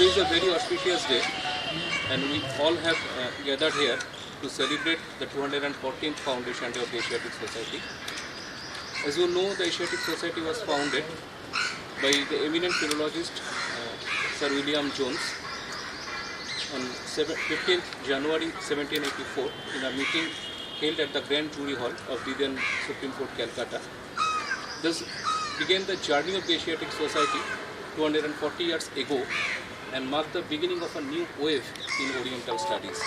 Today is a very auspicious day, and we all have gathered here to celebrate the 214th foundation day of the Asiatic Society. As you know, the Asiatic Society was founded by the eminent philologist Sir William Jones on 15th January 1784 in a meeting held at the Grand Jury Hall of the then Supreme Court, Calcutta. This began the journey of the Asiatic Society 240 years ago and marked the beginning of a new wave in Oriental studies.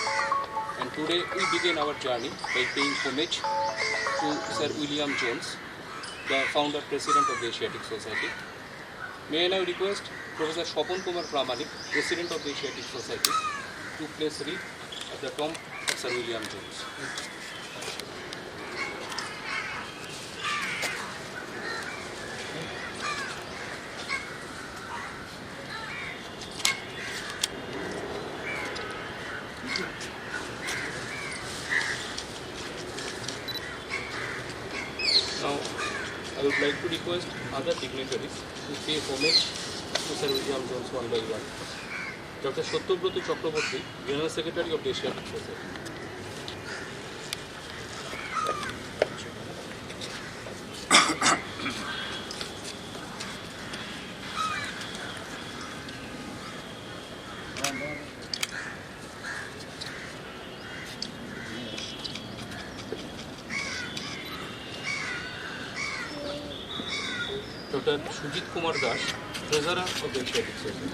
And today we begin our journey by paying homage to Sir William Jones, the founder president of the Asiatic Society. May I now request Professor Shopon Kumar Pramanik, president of the Asiatic Society, to place wreath at the tomb of Sir William Jones. Now, I would like to request other dignitaries to pay homage to Sir William Jones one by one. Dr. Satyabrat Chakraborty, General Secretary of the Asiatic Society. Dr. Sujit Kumar Das, Treasurer of the Asiatic Society.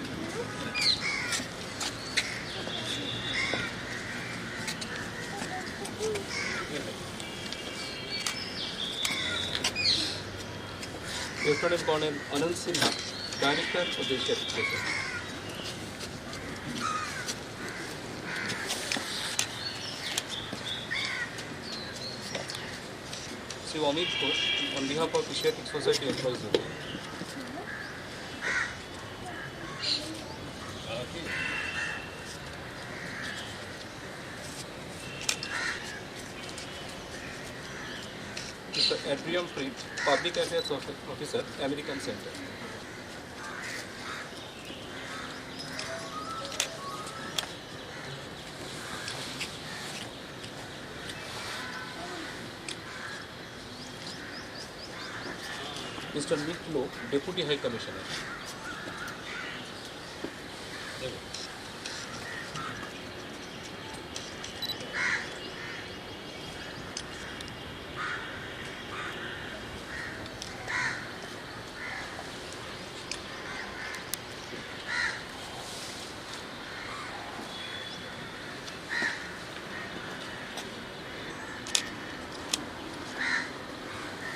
Lieutenant Colonel Anand Sinha, Director of the Asiatic Society. Sri Amit Ghosh, on behalf of Asiatic Society Employees Union. Mr. Adrian Preet, Public Affairs Officer, American Center. Mr. Nick Lowe, Deputy High Commissioner.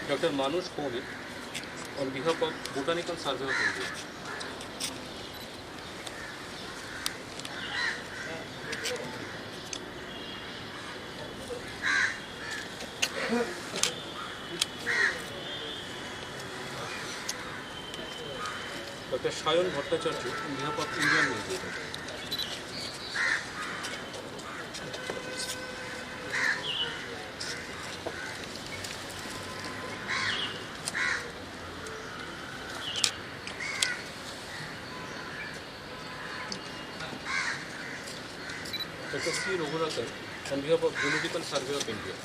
Dr. Manoj Kohli, on behalf of Botanical Survey of India. Dr. Shayan Bhattacharya, on behalf of Indian Museum. Dr. C. Raghurathan, on behalf of Geological Survey of India.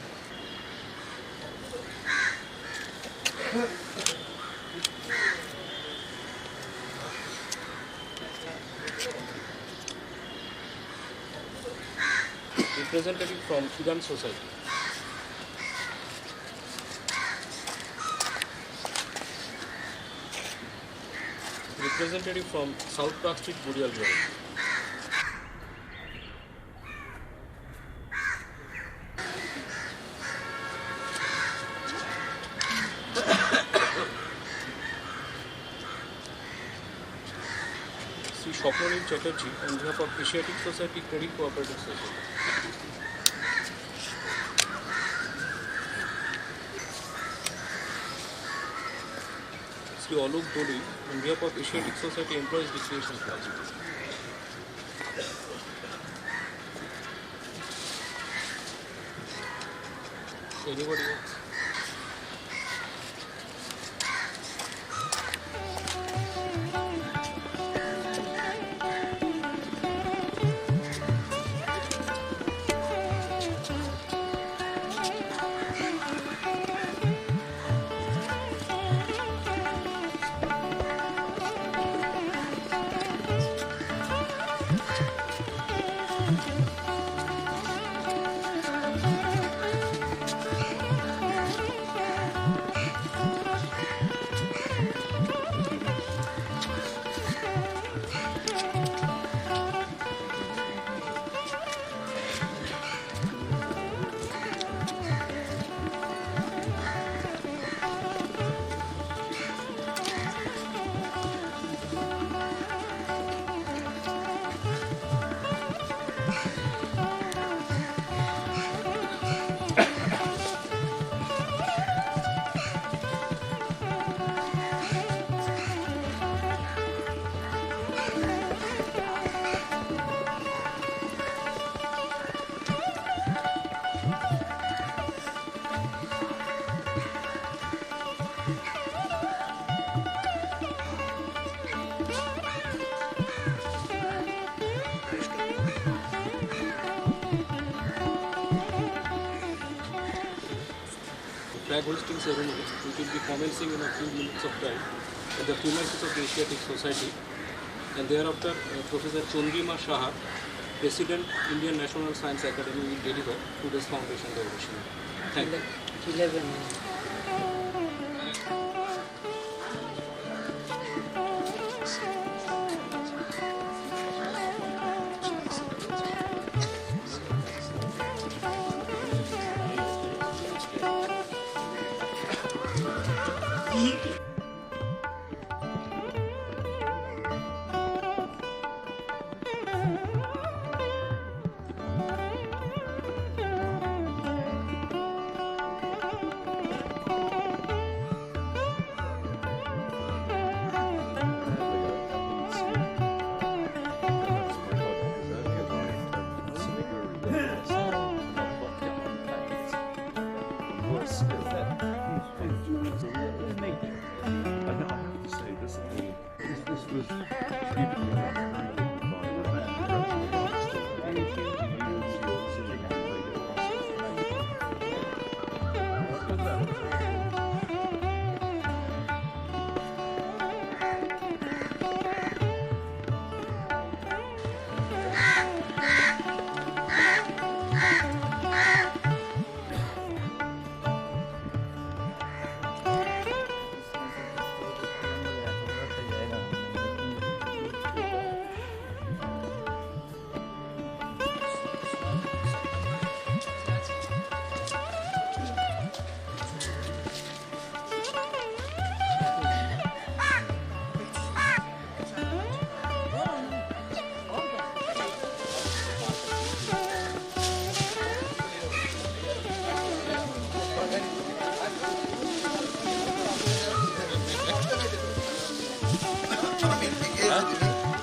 Representative from Sudan Society. Representative from South Park Street Burial Ground. Sri Shopnanil Chatterjee, on behalf of Asiatic Society Credit Cooperative Society. Sri Alok Doli, on behalf of Asiatic Society Employees Recreation Club. Anybody else? flag hoisting ceremony, which will be commencing in a few minutes of time at the premises of the Asiatic Society. And thereafter, Professor Chondrima Shah, President, Indian National Science Academy, will deliver today's foundation devotion. Thank you. 11.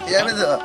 Ya betul.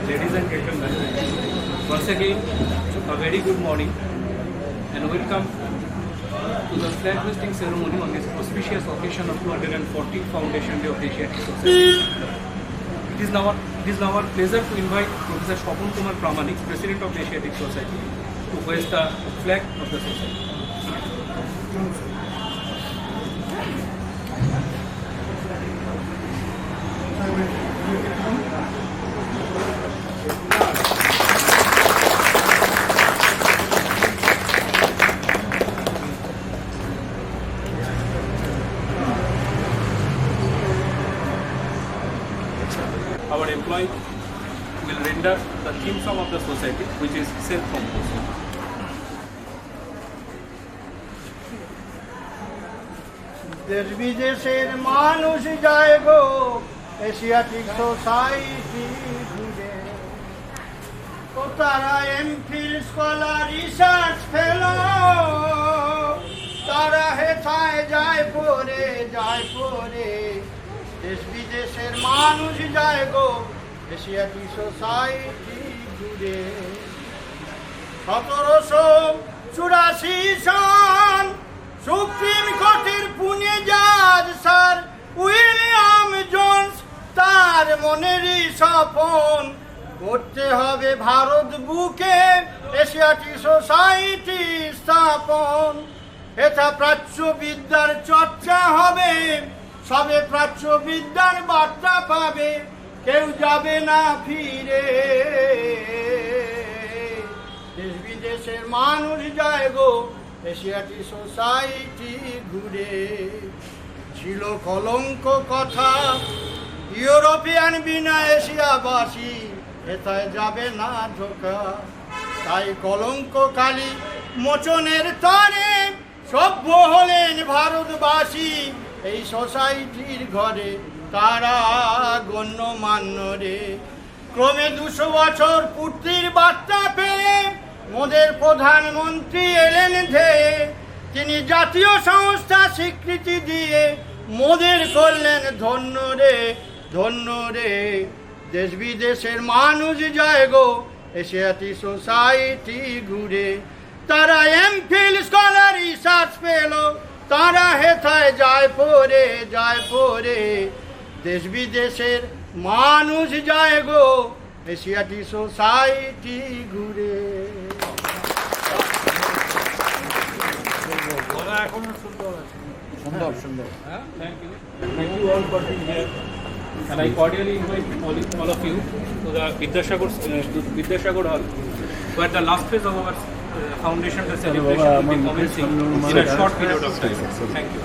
Ladies and gentlemen, once again, a very good morning and welcome to the flag hoisting ceremony on this auspicious occasion of 214th Foundation Day of the Asiatic Society. It is now our pleasure to invite Professor Shopon Kumar Pramanik, President of the Asiatic Society, to hoist the flag of the Society. Our employee will render the theme song of the society, which is self-composed. দেশ বিদেশের মানুষ যায় গো Asiatic society ঘুরে, তো তারা MPhil scholar research fellow, তারা হেথায় যায় পড়ে দেশ বিদেশের মানুষ যায় গো এশিয়াটিক সোসাইটি ঘুরে। 1784 সন সুপ্রিম কোর্টের পুনে জাজ স্যার উইলিয়াম জোন্স, তার মনেরই স্বপন করতে হবে ভারত বুকে এশিয়াটিক সোসাইটি স্থাপন। এটা প্রাচ্য বিদ্যার চর্চা হবে, সবে প্রাচ্য বিদ্যার বার্তা পাবে, কেউ যাবে না ফিরে। দেশ বিদেশের মানুষ যায় গো এশিয়াটিক সোসাইটি ঘুরে। ছিল কলঙ্ক কথা ইউরোপিয়ান বিনা এশিয়াবাসী, এথায় যাবে না ধোকা। তাই কলঙ্ক কালী মোচনের তরে সভ্য হলেন ভারতবাসী, এই সোসাইটির ঘরে তারা গণ্যমান্য রে। ক্রমে 200 বছর পূর্তির বার্তা পেয়ে মোদের প্রধানমন্ত্রী এলেন ধেয়ে, তিনি জাতীয় সংস্থা স্বীকৃতি দিয়ে মোদের করলেন ধন্য রে। দেশ বিদেশের মানুষ যায় গো এশিয়াটিক সোসাইটি ঘুরে, তারা এমফিল স্কলার রিসার্চ পেল, তারা হেথায় যায় পড়ে দেশ বিদেশের মানুষ যায় গো এশিয়াটিক সোসাইটি ঘুরে। সুন্দর Thank you all for being here. And I cordially invite all of you to the Vidyasagar Hall, where the last phase of our foundation day celebration will be commencing in a short period of time. Thank you.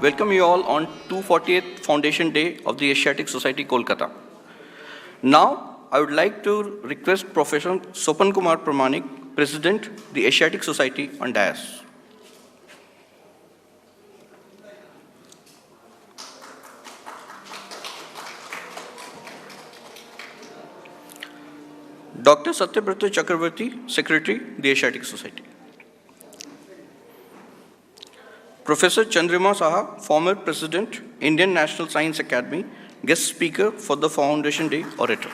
welcome you all on 248th Foundation Day of the Asiatic Society, Kolkata. Now, I would like to request Professor Sopan Kumar Pramanik, President, the Asiatic Society, on dais. Dr. Satyabrata Chakravarti, Secretary, the Asiatic Society. Professor Chandrima Saha, former President, Indian National Science Academy, guest speaker for the Foundation Day orator.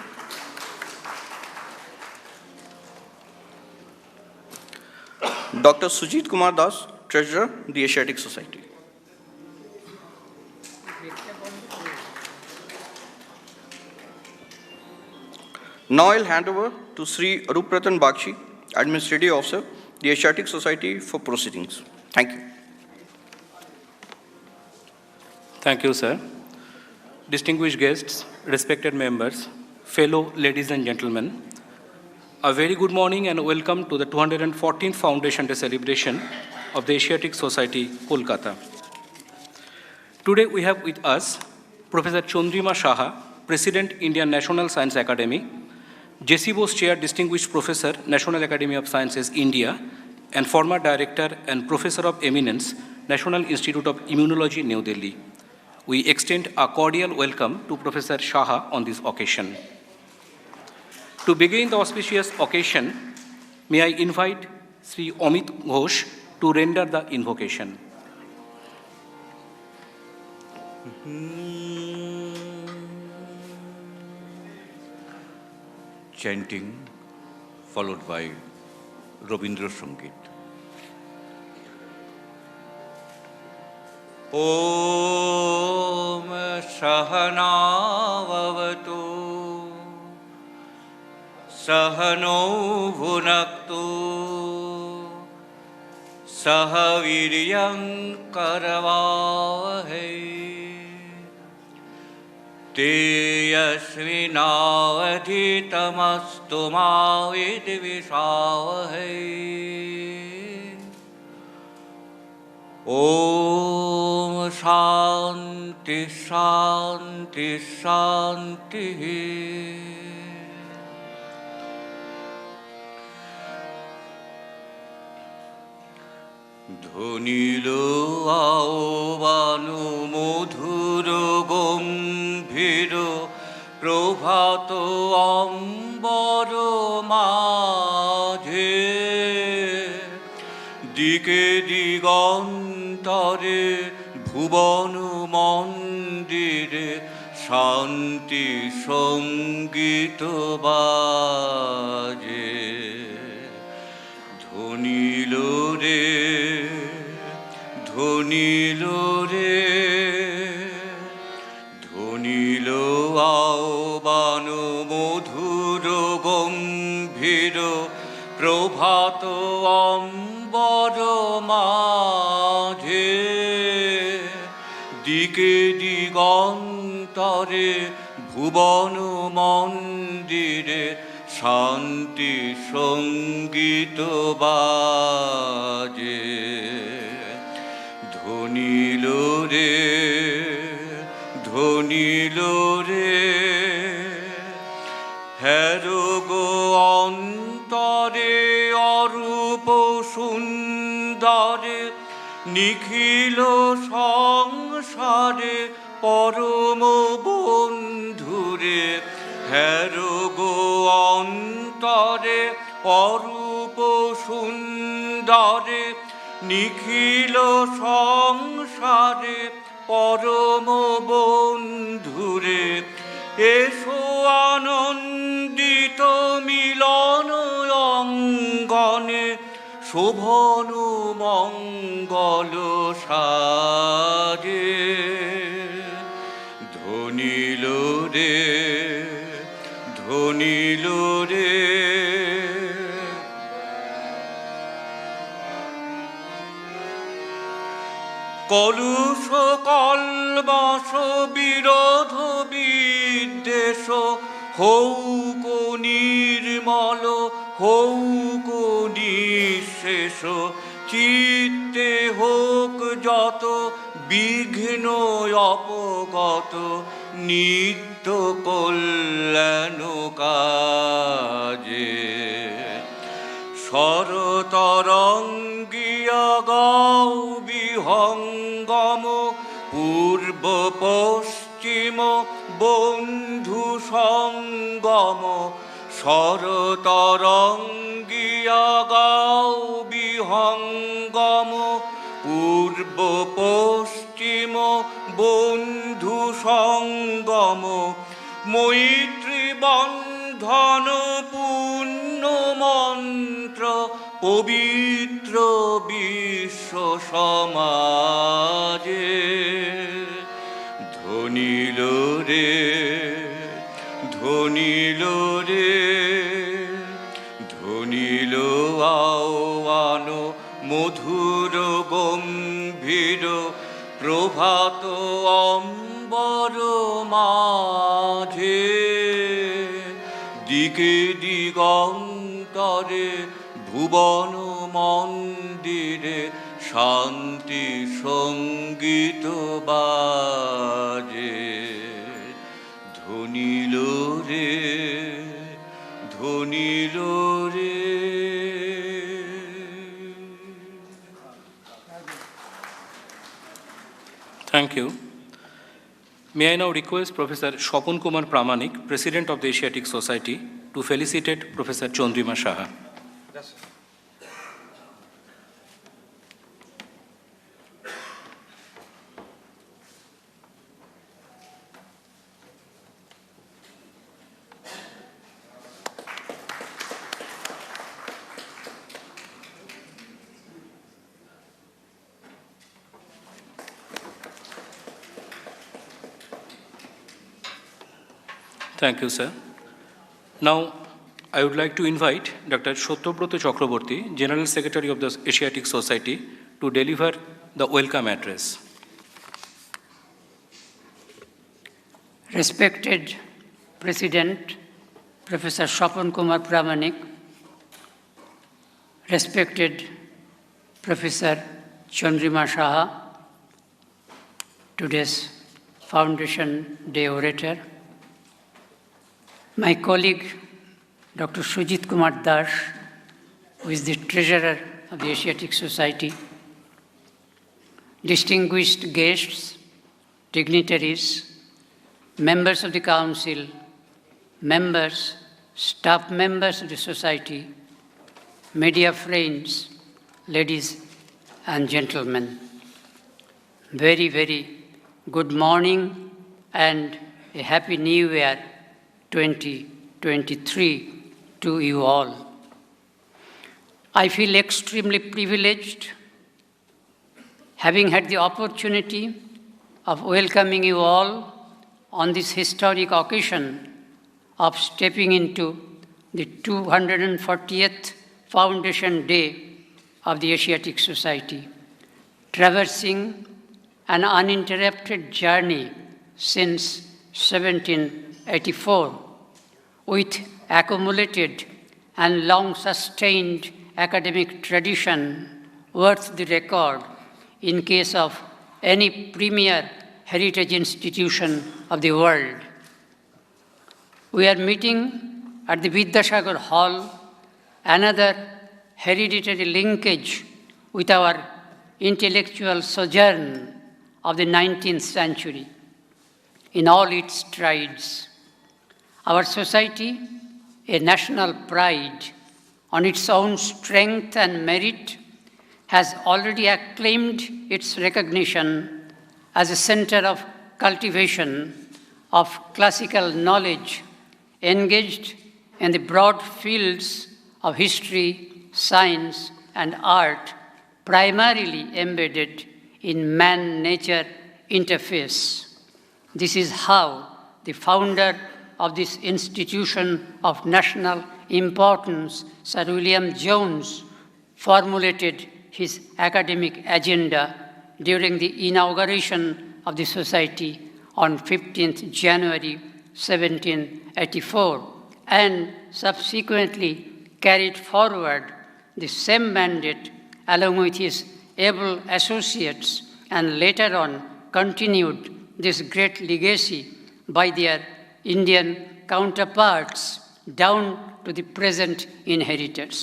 Dr. Sujit Kumar Das, Treasurer, the Asiatic Society. Now I'll hand over to Sri Arupratan Bakshi, Administrative Officer, the Asiatic Society, for proceedings. Thank you. Thank you, sir. Distinguished guests, respected members, fellow ladies and gentlemen, a very good morning and welcome to the 214th Foundation Day celebration of the Asiatic Society, Kolkata. Today we have with us Professor Chandrima Saha, President, Indian National Science Academy, J.C. Bose Chair, Distinguished Professor, National Academy of Sciences, India, and former Director and Professor of Eminence, National Institute of Immunology, New Delhi. We extend a cordial welcome to Professor Saha on this occasion. To begin the auspicious occasion, may I invite Sri Amit Ghosh to render the invocation. Chanting followed by Rabindra Sangeet. Om Sahana Vavatu Sahano Bhunaktu Sahaviryam Karavavahe Teyasvinavadhitamastu ma vidvishavahe Om Shanti Shanti Shanti. ধনিলো আহ্বানু মধুর গম্ভীর প্রভাত অম্বর মাঝে দিকে দিগন্তরে ভুবন মন্দিরে শান্তি সঙ্গীত বাজে ধনিল রে ধনিল রে ধনিল আহ্বান মধুর গম্ভীর প্রভাত অম্বর মাঝে দিকে দিগন্তরে ভুবন মন্দিরে শান্তি সঙ্গীত বাজে ধনিল রে ধনিল রে হেরো গো অন্তরে অরূপ সুন্দরে নিখিল সংসারে পরম বন্ধুরে হেরো গো অন্তরে অরূপ সুন্দরে নিখিল সংসারে পরম বন্ধুরে এসো আনন্দিত মিলন অঙ্গনে শোভন মঙ্গল সাজে ধনিল রে ধনিল রে কলুষ কল্মষ বিরোধ বিদ্বেষ হৌক নির্মল হৌক নিঃশেষ চিত্তে হোক যত বিঘ্ন অপগত নিত্য কল্যাণ কাজে শরতরঙ্গিয়া গাও বিহঙ্গম পূর্ব পশ্চিম বন্ধু সঙ্গম শরতরঙ্গিয়া গাও বিহঙ্গম পূর্ব পশ্চিম বন্ধু সঙ্গম মৈত্রী বন্ধন পুণ্য মন্ত্র পবিত্র বিশ্ব সমাজে ধ্বনিল রে ধ্বনিল রে ধ্বনিল আওয়ান মধুর গম্ভীর প্রভাত অম্বর মাঝে দিকে দিগন্তরে ভুবন মন্দিরে শান্তি সঙ্গীত বাজে ধ্বনিল রে ধ্বনিল রে। Thank you. May I now request Professor Sopon Kumar Pramanik, President of the Asiatic Society, to felicitate Professor Chandrima Saha. Thank you, sir. Now, I would like to invite Dr. Shottobroto Chakraborty, General Secretary of the Asiatic Society, to deliver the welcome address. Respected President, Professor Sopon Kumar Pramanik, respected Professor Chandrima Saha, today's Foundation Day orator, my colleague, Dr. Sujit Kumar Das, who is the Treasurer of the Asiatic Society, distinguished guests, dignitaries, members of the Council, members, staff members of the Society, media friends, ladies and gentlemen. Very, very good morning and a Happy New Year 2023 to you all. I feel extremely privileged having had the opportunity of welcoming you all on this historic occasion of stepping into the 240th Foundation Day of the Asiatic Society, traversing an uninterrupted journey since 1784 with accumulated and long-sustained academic tradition worth the record in case of any premier heritage institution of the world. We are meeting at the Vidyasagar Hall, another hereditary linkage with our intellectual sojourn of the 19th century in all its strides. Our society, a national pride on its own strength and merit, has already acclaimed its recognition as a center of cultivation of classical knowledge engaged in the broad fields of history, science, and art, primarily embedded in man-nature interface. This is how the founder of this institution of national importance, Sir William Jones, formulated his academic agenda during the inauguration of the Society on 15th January 1784 and subsequently carried forward the same mandate along with his able associates and later on continued this great legacy by their Indian counterparts down to the present inheritors.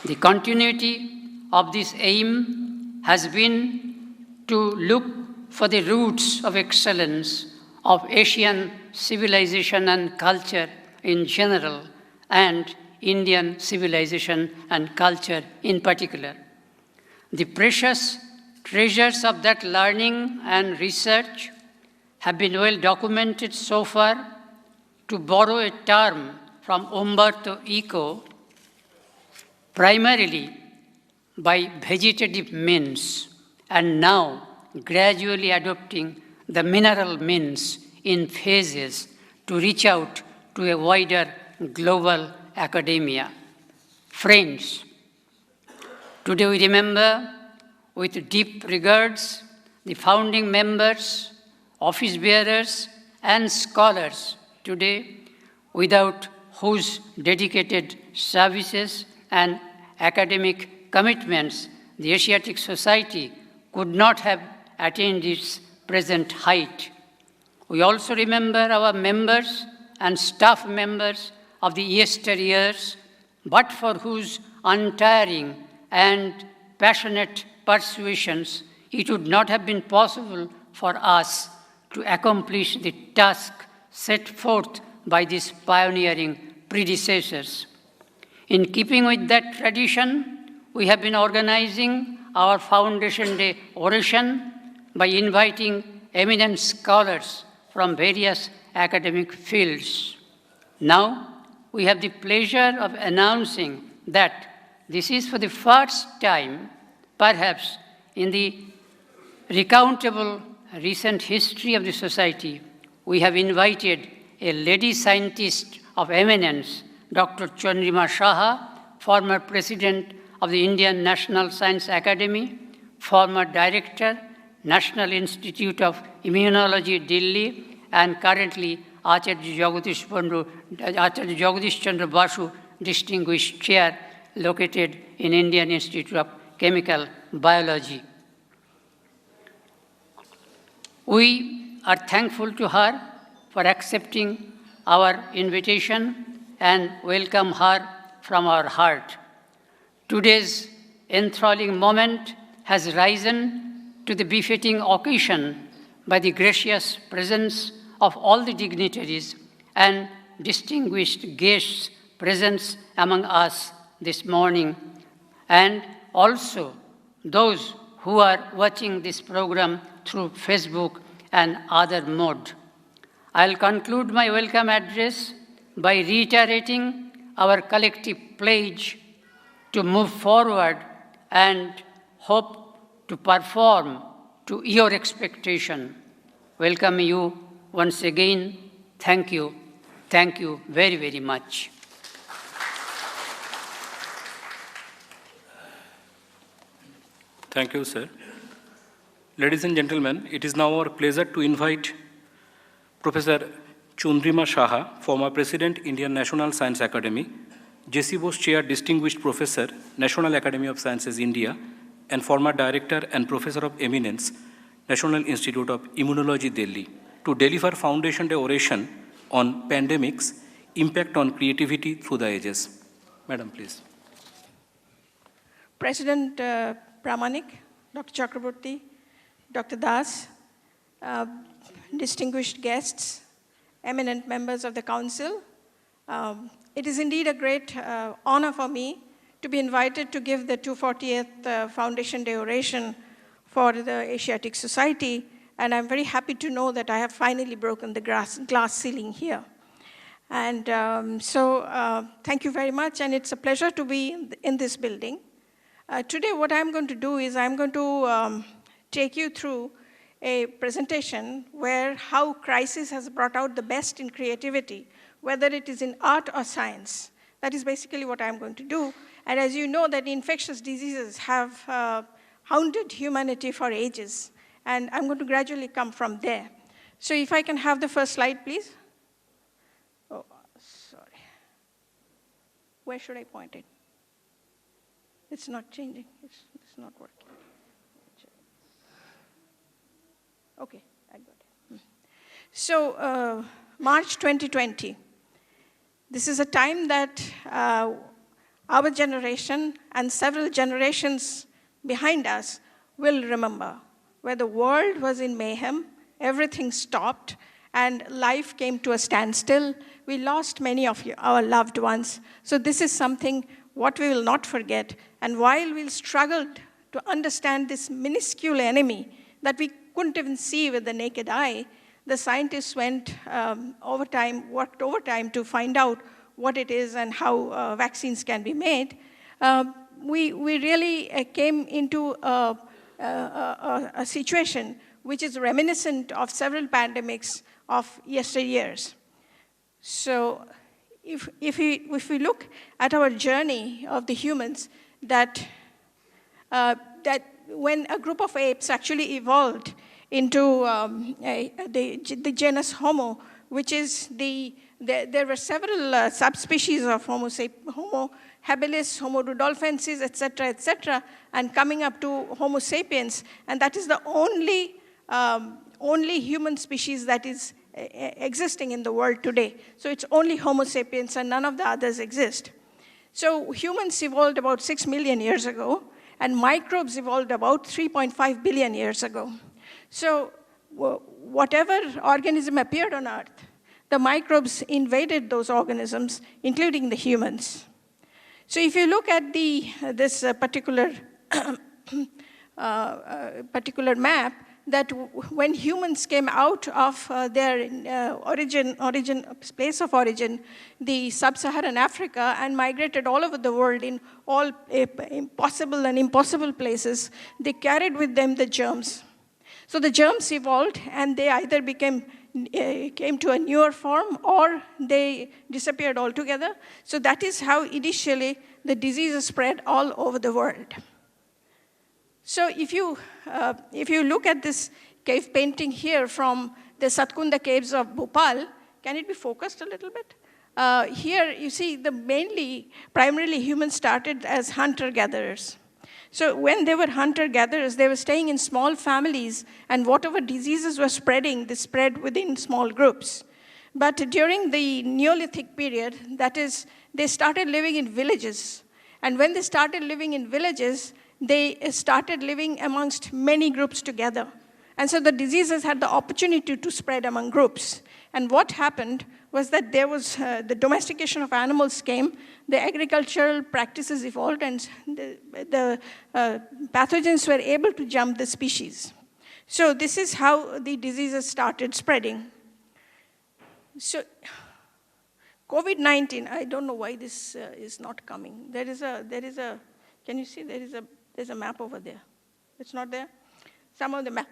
The continuity of this aim has been to look for the roots of excellence of Asian civilization and culture in general, and Indian civilization and culture in particular. The precious treasures of that learning and research have been well documented so far. To borrow a term from Umberto Eco, primarily by vegetative means, and now gradually adopting the mineral means in phases to reach out to a wider global academia. Friends, today we remember with deep regards the founding members, office bearers, and scholars today, without whose dedicated services and academic commitments the Asiatic Society could not have attained its present height. We also remember our members and staff members of the yesteryears, but for whose untiring and passionate persuasions it would not have been possible for us to accomplish the task set forth by these pioneering predecessors. In keeping with that tradition, we have been organizing our Foundation Day oration by inviting eminent scholars from various academic fields. Now, we have the pleasure of announcing that this is for the first time, perhaps in the recountable recent history of the Society, we have invited a lady scientist of eminence, Dr. Chandrima Saha, former president of the Indian National Science Academy, former director, National Institute of Immunology, Delhi, and currently Acharya Jagadish Chandra Basu Distinguished Chair, located in Indian Institute of Chemical Biology. We are thankful to her for accepting our invitation and welcome her from our heart. Today's enthralling moment has risen to the befitting occasion by the gracious presence of all the dignitaries and distinguished guests present among us this morning, and also those who are watching this program through Facebook and other mode. I'll conclude my welcome address by reiterating our collective pledge to move forward and hope to perform to your expectation. Welcome you once again. Thank you. Thank you very, very much. Thank you, sir. Ladies and gentlemen, it is now our pleasure to invite Professor Chandrima Saha, former President, Indian National Science Academy, J.C. Bose Chair, Distinguished Professor, National Academy of Sciences, India, and former Director and Professor of Eminence, National Institute of Immunology, Delhi, to deliver Foundation Day oration on pandemics, impact on creativity through the ages. Madam, please. President Pramanik, Dr. Chakraborty, Dr. Das, distinguished guests, eminent members of the Council, it is indeed a great honor for me to be invited to give the 240th Foundation Day oration for the Asiatic Society, and I'm very happy to know that I have finally broken the glass ceiling here. And thank you very much, and it's a pleasure to be in this building. Today what I'm going to do is I'm going to take you through a presentation where how crisis has brought out the best in creativity, whether it is in art or science. That is basically what I'm going to do. And as you know, that infectious diseases have hounded humanity for ages. And I'm going to gradually come from there. So if I can have the first slide, please. Oh, sorry. Where should I point it? It's not changing. It's not working. Okay, I got it. So, March 2020. This is a time that our generation and several generations behind us will remember, where the world was in mayhem, everything stopped, and life came to a standstill. We lost many of our loved ones. So this is something what we will not forget. And while we struggled to understand this minuscule enemy that we couldn't even see with the naked eye, the scientists went worked overtime to find out what it is and how vaccines can be made. We really came into a situation which is reminiscent of several pandemics of yesteryears. So if we look at our journey of the humans, that when a group of apes actually evolved into the genus Homo, which is there were several subspecies of Homo habilis, Homo rudolfensis, etc., and coming up to Homo sapiens, and that is the only human species that is existing in the world today. So it's only Homo sapiens and none of the others exist. So humans evolved about 6 million years ago, and microbes evolved about 3.5 billion years ago. So whatever organism appeared on Earth, the microbes invaded those organisms, including the humans. So if you look at this particular map, that when humans came out of their place of origin, the sub-Saharan Africa, and migrated all over the world in all possible and impossible places, they carried with them the germs. So the germs evolved, and they either came to a newer form, or they disappeared altogether. So that is how initially the diseases spread all over the world. So if you look at this cave painting here from the Satkunda caves of Bhopal, can it be focused a little bit? Here you see primarily humans started as hunter-gatherers. So when they were hunter-gatherers, they were staying in small families, and whatever diseases were spreading, they spread within small groups. But during the Neolithic period, that is, they started living in villages. And when they started living in villages, they started living amongst many groups together. And so the diseases had the opportunity to spread among groups. And what happened was that there was the domestication of animals came, the agricultural practices evolved, and the pathogens were able to jump the species. So this is how the diseases started spreading. So COVID-19, I don't know why this is not coming. There is a, can you see there's a map over there? It's not there? Some of the map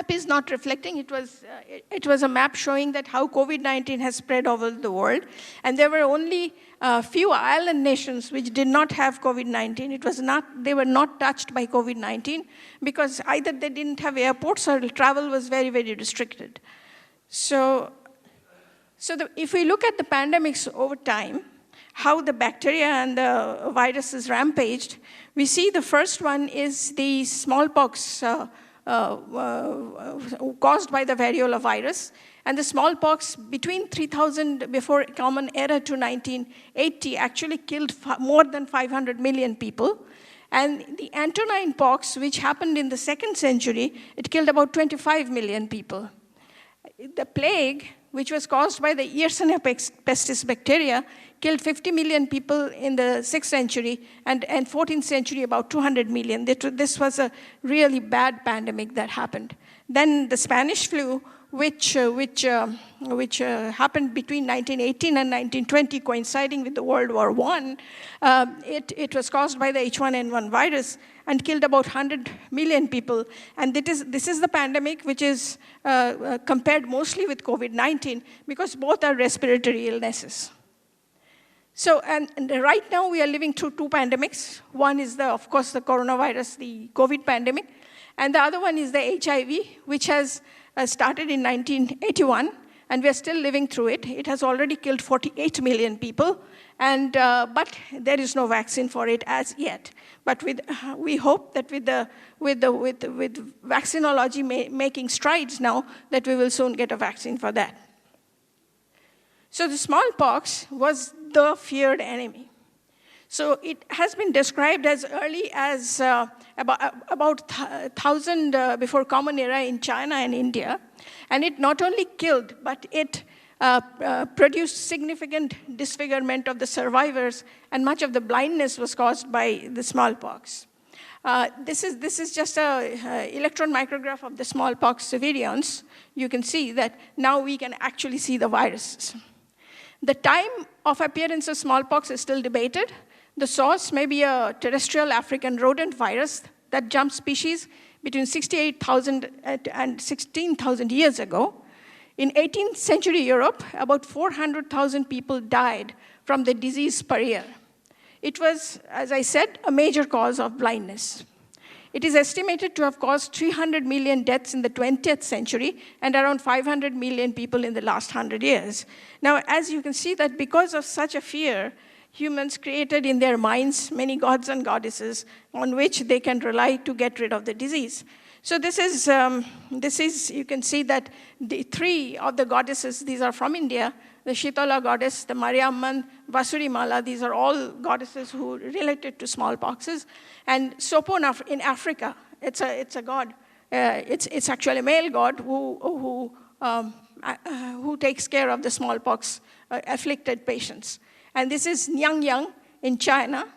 is not reflecting. It was a map showing that how COVID-19 has spread over the world. And there were only a few island nations which did not have COVID-19. They were not touched by COVID-19 because either they didn't have airports or travel was very, very restricted. So if we look at the pandemics over time, how the bacteria and the viruses rampaged, we see the first one is the smallpox caused by the variola virus. And the smallpox between 3000 before Common Era to 1980 actually killed more than 500 million people. And the Antonine pox, which happened in the 2nd century, it killed about 25 million people. The plague, which was caused by the Yersinia pestis bacteria, killed 50 million people in the 6th century, and 14th century about 200 million. This was a really bad pandemic that happened. Then the Spanish flu, which happened between 1918 and 1920, coinciding with the World War I, it was caused by the H1N1 virus and killed about 100 million people. And this is the pandemic which is compared mostly with COVID-19 because both are respiratory illnesses. So, and right now we are living through two pandemics. One is, of course, the coronavirus, the COVID pandemic, and the other one is the HIV, which has started in 1981, and we're still living through it. It has already killed 48 million people, and, but there is no vaccine for it as yet. But we hope that with vaccinology making strides now, that we will soon get a vaccine for that. So the smallpox was the feared enemy. So it has been described as early as about 1000 before Common Era in China and India. And it not only killed, but it produced significant disfigurement of the survivors, and much of the blindness was caused by the smallpox. This is just an electron micrograph of the smallpox virions. You can see that now we can actually see the viruses. The time of appearance of smallpox is still debated. The source may be a terrestrial African rodent virus that jumped species between 68,000 and 16,000 years ago. In 18th century Europe, about 400,000 people died from the disease per year. It was, as I said, a major cause of blindness. It is estimated to have caused 300 million deaths in the 20th century and around 500 million people in the last 100 years. Now, as you can see that because of such a fear, humans created in their minds many gods and goddesses on which they can rely to get rid of the disease. So this is, you can see that the three of the goddesses, these are from India, the Shitala goddess, the Mariamman, Vasurimala, these are all goddesses who related to smallpoxes. And Sopo in Africa, it's a god. It's actually a male god who takes care of the smallpox afflicted patients. And this is Nyang Yang in China,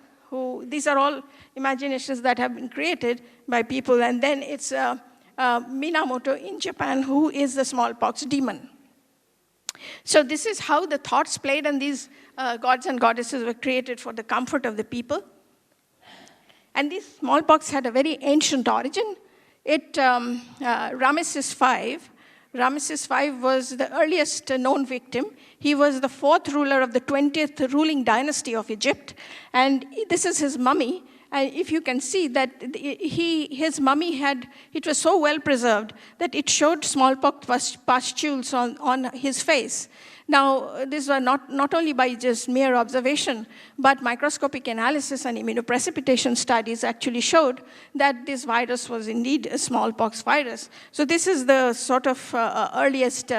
these are all imaginations that have been created by people. And then it's Minamoto in Japan, who is the smallpox demon. So this is how the thoughts played, and these gods and goddesses were created for the comfort of the people. And this smallpox had a very ancient origin. Ramesses V was the earliest known victim. He was the 4th ruler of the 20th ruling dynasty of Egypt. And this is his mummy. And if you can see that his mummy it was so well preserved that it showed smallpox pustules on his face. Now, these were not only by just mere observation, but microscopic analysis and immunoprecipitation studies actually showed that this virus was indeed a smallpox virus. So this is the sort of earliest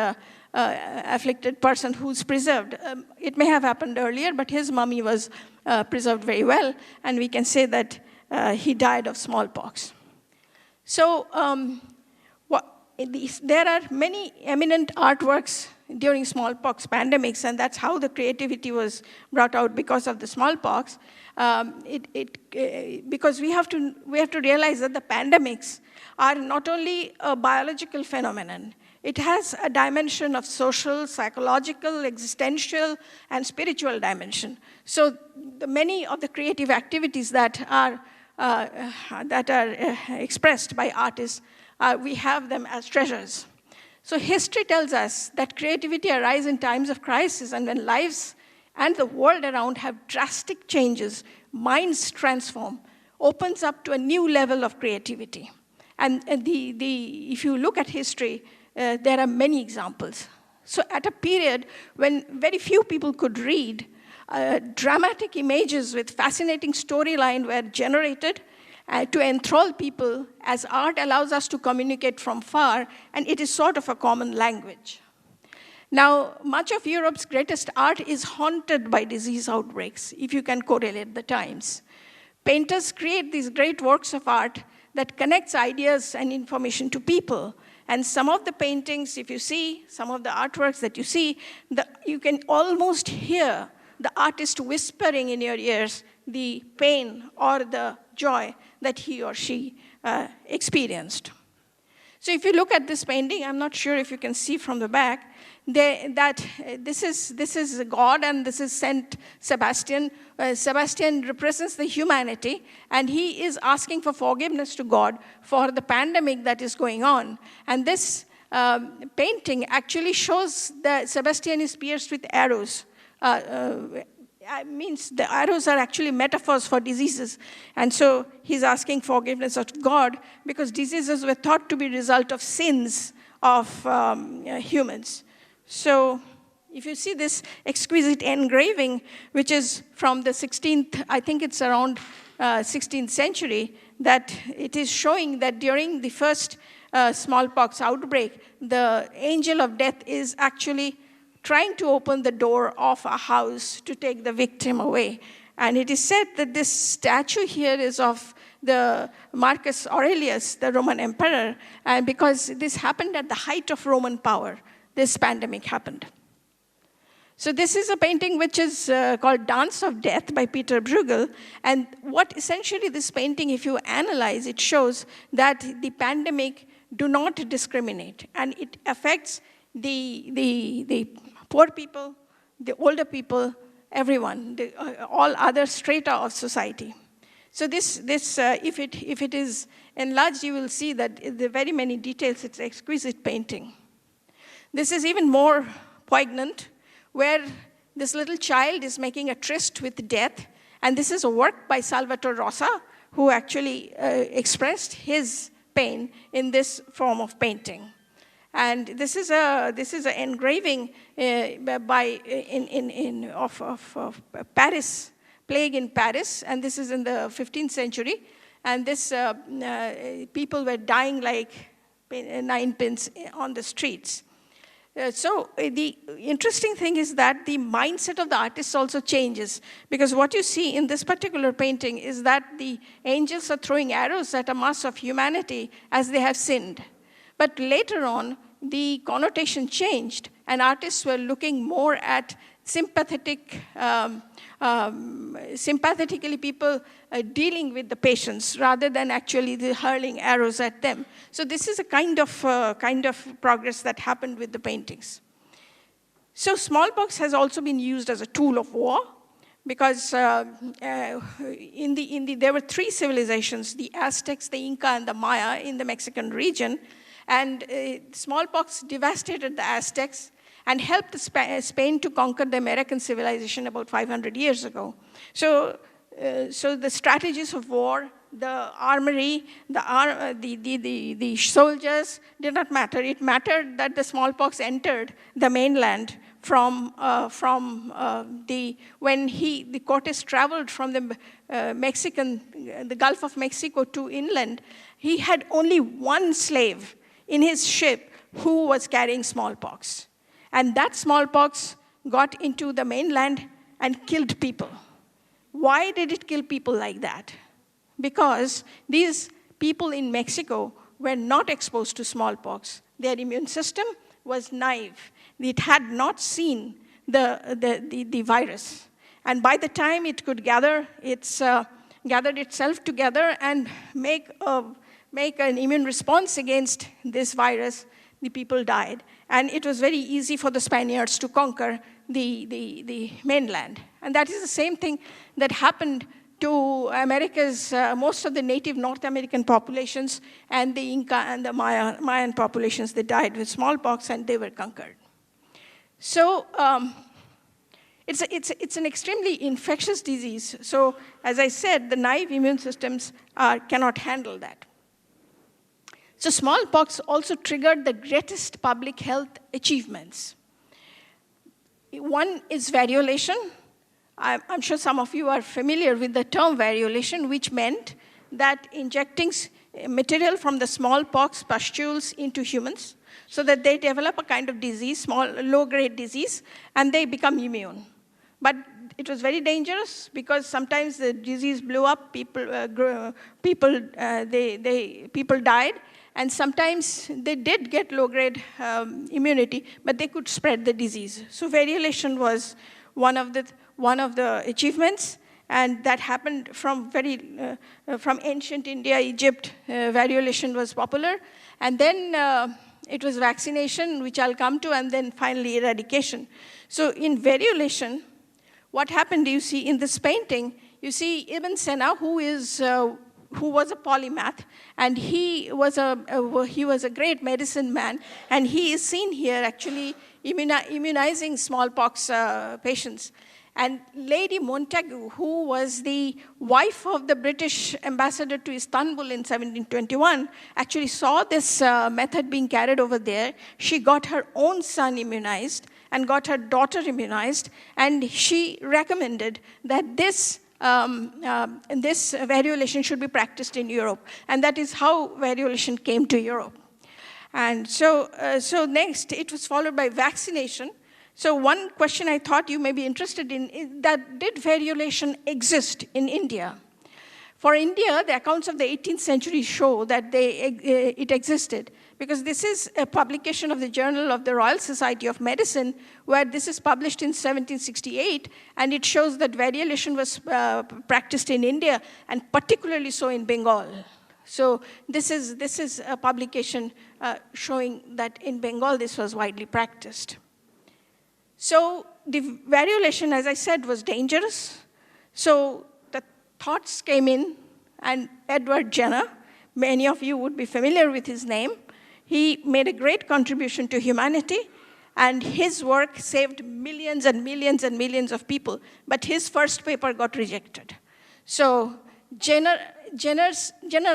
afflicted person who's preserved. It may have happened earlier, but his mummy was preserved very well, and we can say that he died of smallpox. So there are many eminent artworks during smallpox pandemics, and that's how the creativity was brought out because of the smallpox. Because we have to realize that the pandemics are not only a biological phenomenon, it has a dimension of social, psychological, existential, and spiritual dimension. So many of the creative activities that are expressed by artists, we have them as treasures. So history tells us that creativity arises in times of crisis, and when lives and the world around have drastic changes, minds transform, opens up to a new level of creativity. And if you look at history, there are many examples. So at a period when very few people could read, dramatic images with fascinating storyline were generated to enthrall people, as art allows us to communicate from far, and it is sort of a common language. Now, much of Europe's greatest art is haunted by disease outbreaks, if you can correlate the times. Painters create these great works of art that connects ideas and information to people. And some of the paintings, if you see, some of the artworks that you see, you can almost hear the artist whispering in your ears the pain or the joy that he or she experienced. So if you look at this painting, I'm not sure if you can see from the back, this is God and this is Saint Sebastian. Sebastian represents the humanity, and he is asking for forgiveness to God for the pandemic that is going on. And this painting actually shows that Sebastian is pierced with arrows. Means the arrows are actually metaphors for diseases. And so he's asking forgiveness of God because diseases were thought to be a result of sins of humans. So if you see this exquisite engraving, which is from the 16th, I think it's around 16th century, that it is showing that during the first smallpox outbreak, the angel of death is actually trying to open the door of a house to take the victim away. And it is said that this statue here is of the Marcus Aurelius, the Roman emperor, and because this happened at the height of Roman power, this pandemic happened. So this is a painting which is called Dance of Death by Peter Bruegel. And what essentially this painting, if you analyze, it shows that the pandemic do not discriminate. And it affects the poor people, the older people, everyone, all other strata of society. So if it is enlarged, you will see that there are very many details. It's an exquisite painting. This is even more poignant, where this little child is making a tryst with death. And this is a work by Salvatore Rosa, who actually expressed his pain in this form of painting. And this is an engraving of Paris, plague in Paris, and this is in the 15th century. And this people were dying like ninepins on the streets. So the interesting thing is that the mindset of the artist also changes, because what you see in this particular painting is that the angels are throwing arrows at a mass of humanity as they have sinned. But later on, the connotation changed, and artists were looking more at sympathetically people dealing with the patients rather than actually hurling arrows at them. So this is a kind of progress that happened with the paintings. So smallpox has also been used as a tool of war, because there were three civilizations: the Aztecs, the Inca, and the Maya in the Mexican region. And smallpox devastated the Aztecs and helped Spain to conquer the American civilization about 500 years ago. So the strategies of war, the armory, the soldiers did not matter. It mattered that the smallpox entered the mainland when the Cortes traveled from the Gulf of Mexico to inland. He had only one slave in his ship who was carrying smallpox. And that smallpox got into the mainland and killed people. Why did it kill people like that? Because these people in Mexico were not exposed to smallpox. Their immune system was naive. It had not seen the virus. And by the time it could gathered itself together and make an immune response against this virus, the people died. And it was very easy for the Spaniards to conquer the mainland. And that is the same thing that happened to America's, most of the native North American populations, and the Inca and the Mayan populations. They died with smallpox and they were conquered. So it's an extremely infectious disease. So as I said, the naive immune systems cannot handle that. So smallpox also triggered the greatest public health achievements. One is variolation. I'm sure some of you are familiar with the term variolation, which meant that injecting material from the smallpox pustules into humans so that they develop a kind of disease, low-grade disease, and they become immune. But it was very dangerous because sometimes the disease blew up, people died, and sometimes they did get low-grade immunity, but they could spread the disease. So variolation was one of the achievements, and that happened from ancient India, Egypt. Variolation was popular, and then it was vaccination, which I'll come to, and then finally eradication. So in variolation, what happened? You see in this painting, you see Ibn Sina, who was a polymath, and he was a great medicine man, and he is seen here actually immunizing smallpox patients. And Lady Montagu, who was the wife of the British ambassador to Istanbul in 1721, actually saw this method being carried over there. She got her own son immunized and got her daughter immunized, and she recommended that this variolation should be practiced in Europe. And that is how variolation came to Europe. And so next, it was followed by vaccination. So one question I thought you may be interested in is that did variolation exist in India? For India, the accounts of the 18th century show that it existed, because this is a publication of the Journal of the Royal Society of Medicine, where this is published in 1768, and it shows that variolation was practiced in India, and particularly so in Bengal. So this is a publication showing that in Bengal this was widely practiced. So the variolation, as I said, was dangerous. So the thoughts came in, and Edward Jenner, many of you would be familiar with his name, he made a great contribution to humanity, and his work saved millions and millions and millions of people, but his first paper got rejected. So Jenner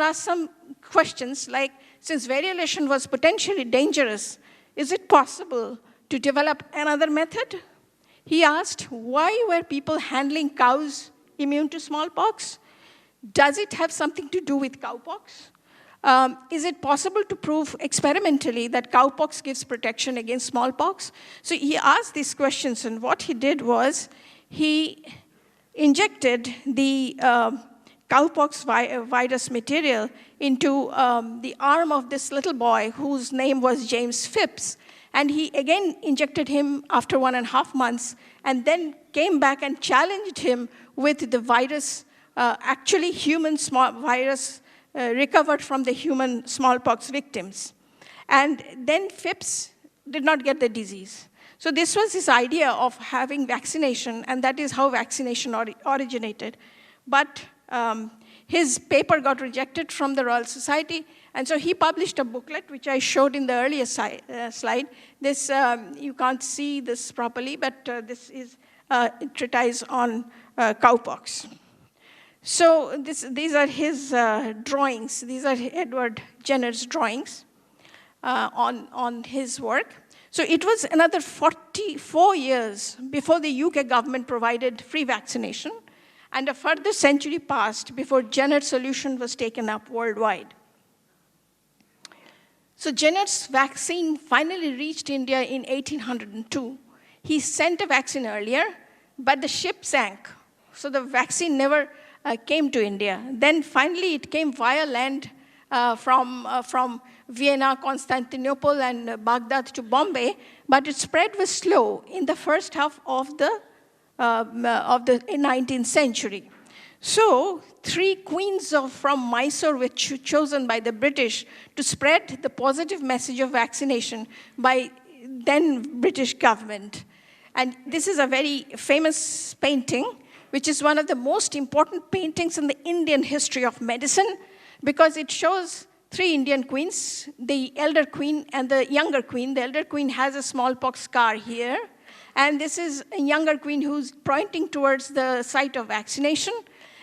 asked some questions like, since variolation was potentially dangerous, is it possible to develop another method? He asked, why were people handling cows immune to smallpox? Does it have something to do with cowpox? Is it possible to prove experimentally that cowpox gives protection against smallpox? So he asked these questions, and what he did was he injected the cowpox virus material into the arm of this little boy whose name was James Phipps. And he again injected him after 1.5 months, and then came back and challenged him with the virus, actually human virus recovered from the human smallpox victims. And then Phipps did not get the disease. So this was his idea of having vaccination, and that is how vaccination originated. But his paper got rejected from the Royal Society, and so he published a booklet, which I showed in the earlier slide. This, you can't see this properly, but this is a treatise on cowpox. So these are his drawings. These are Edward Jenner's drawings on his work. So it was another 44 years before the UK government provided free vaccination, and a further century passed before Jenner's solution was taken up worldwide. So Jenner's vaccine finally reached India in 1802. He sent a vaccine earlier, but the ship sank, so the vaccine never came to India. Then finally it came via land from Vienna, Constantinople, and Baghdad to Bombay, but its spread was slow in the first half of the 19th century. So 3 queens from Mysore were chosen by the British to spread the positive message of vaccination by then British government. And this is a very famous painting, which is one of the most important paintings in the Indian history of medicine, because it shows 3 Indian queens, the elder queen and the younger queen. The elder queen has a smallpox scar here, and this is a younger queen who's pointing towards the site of vaccination.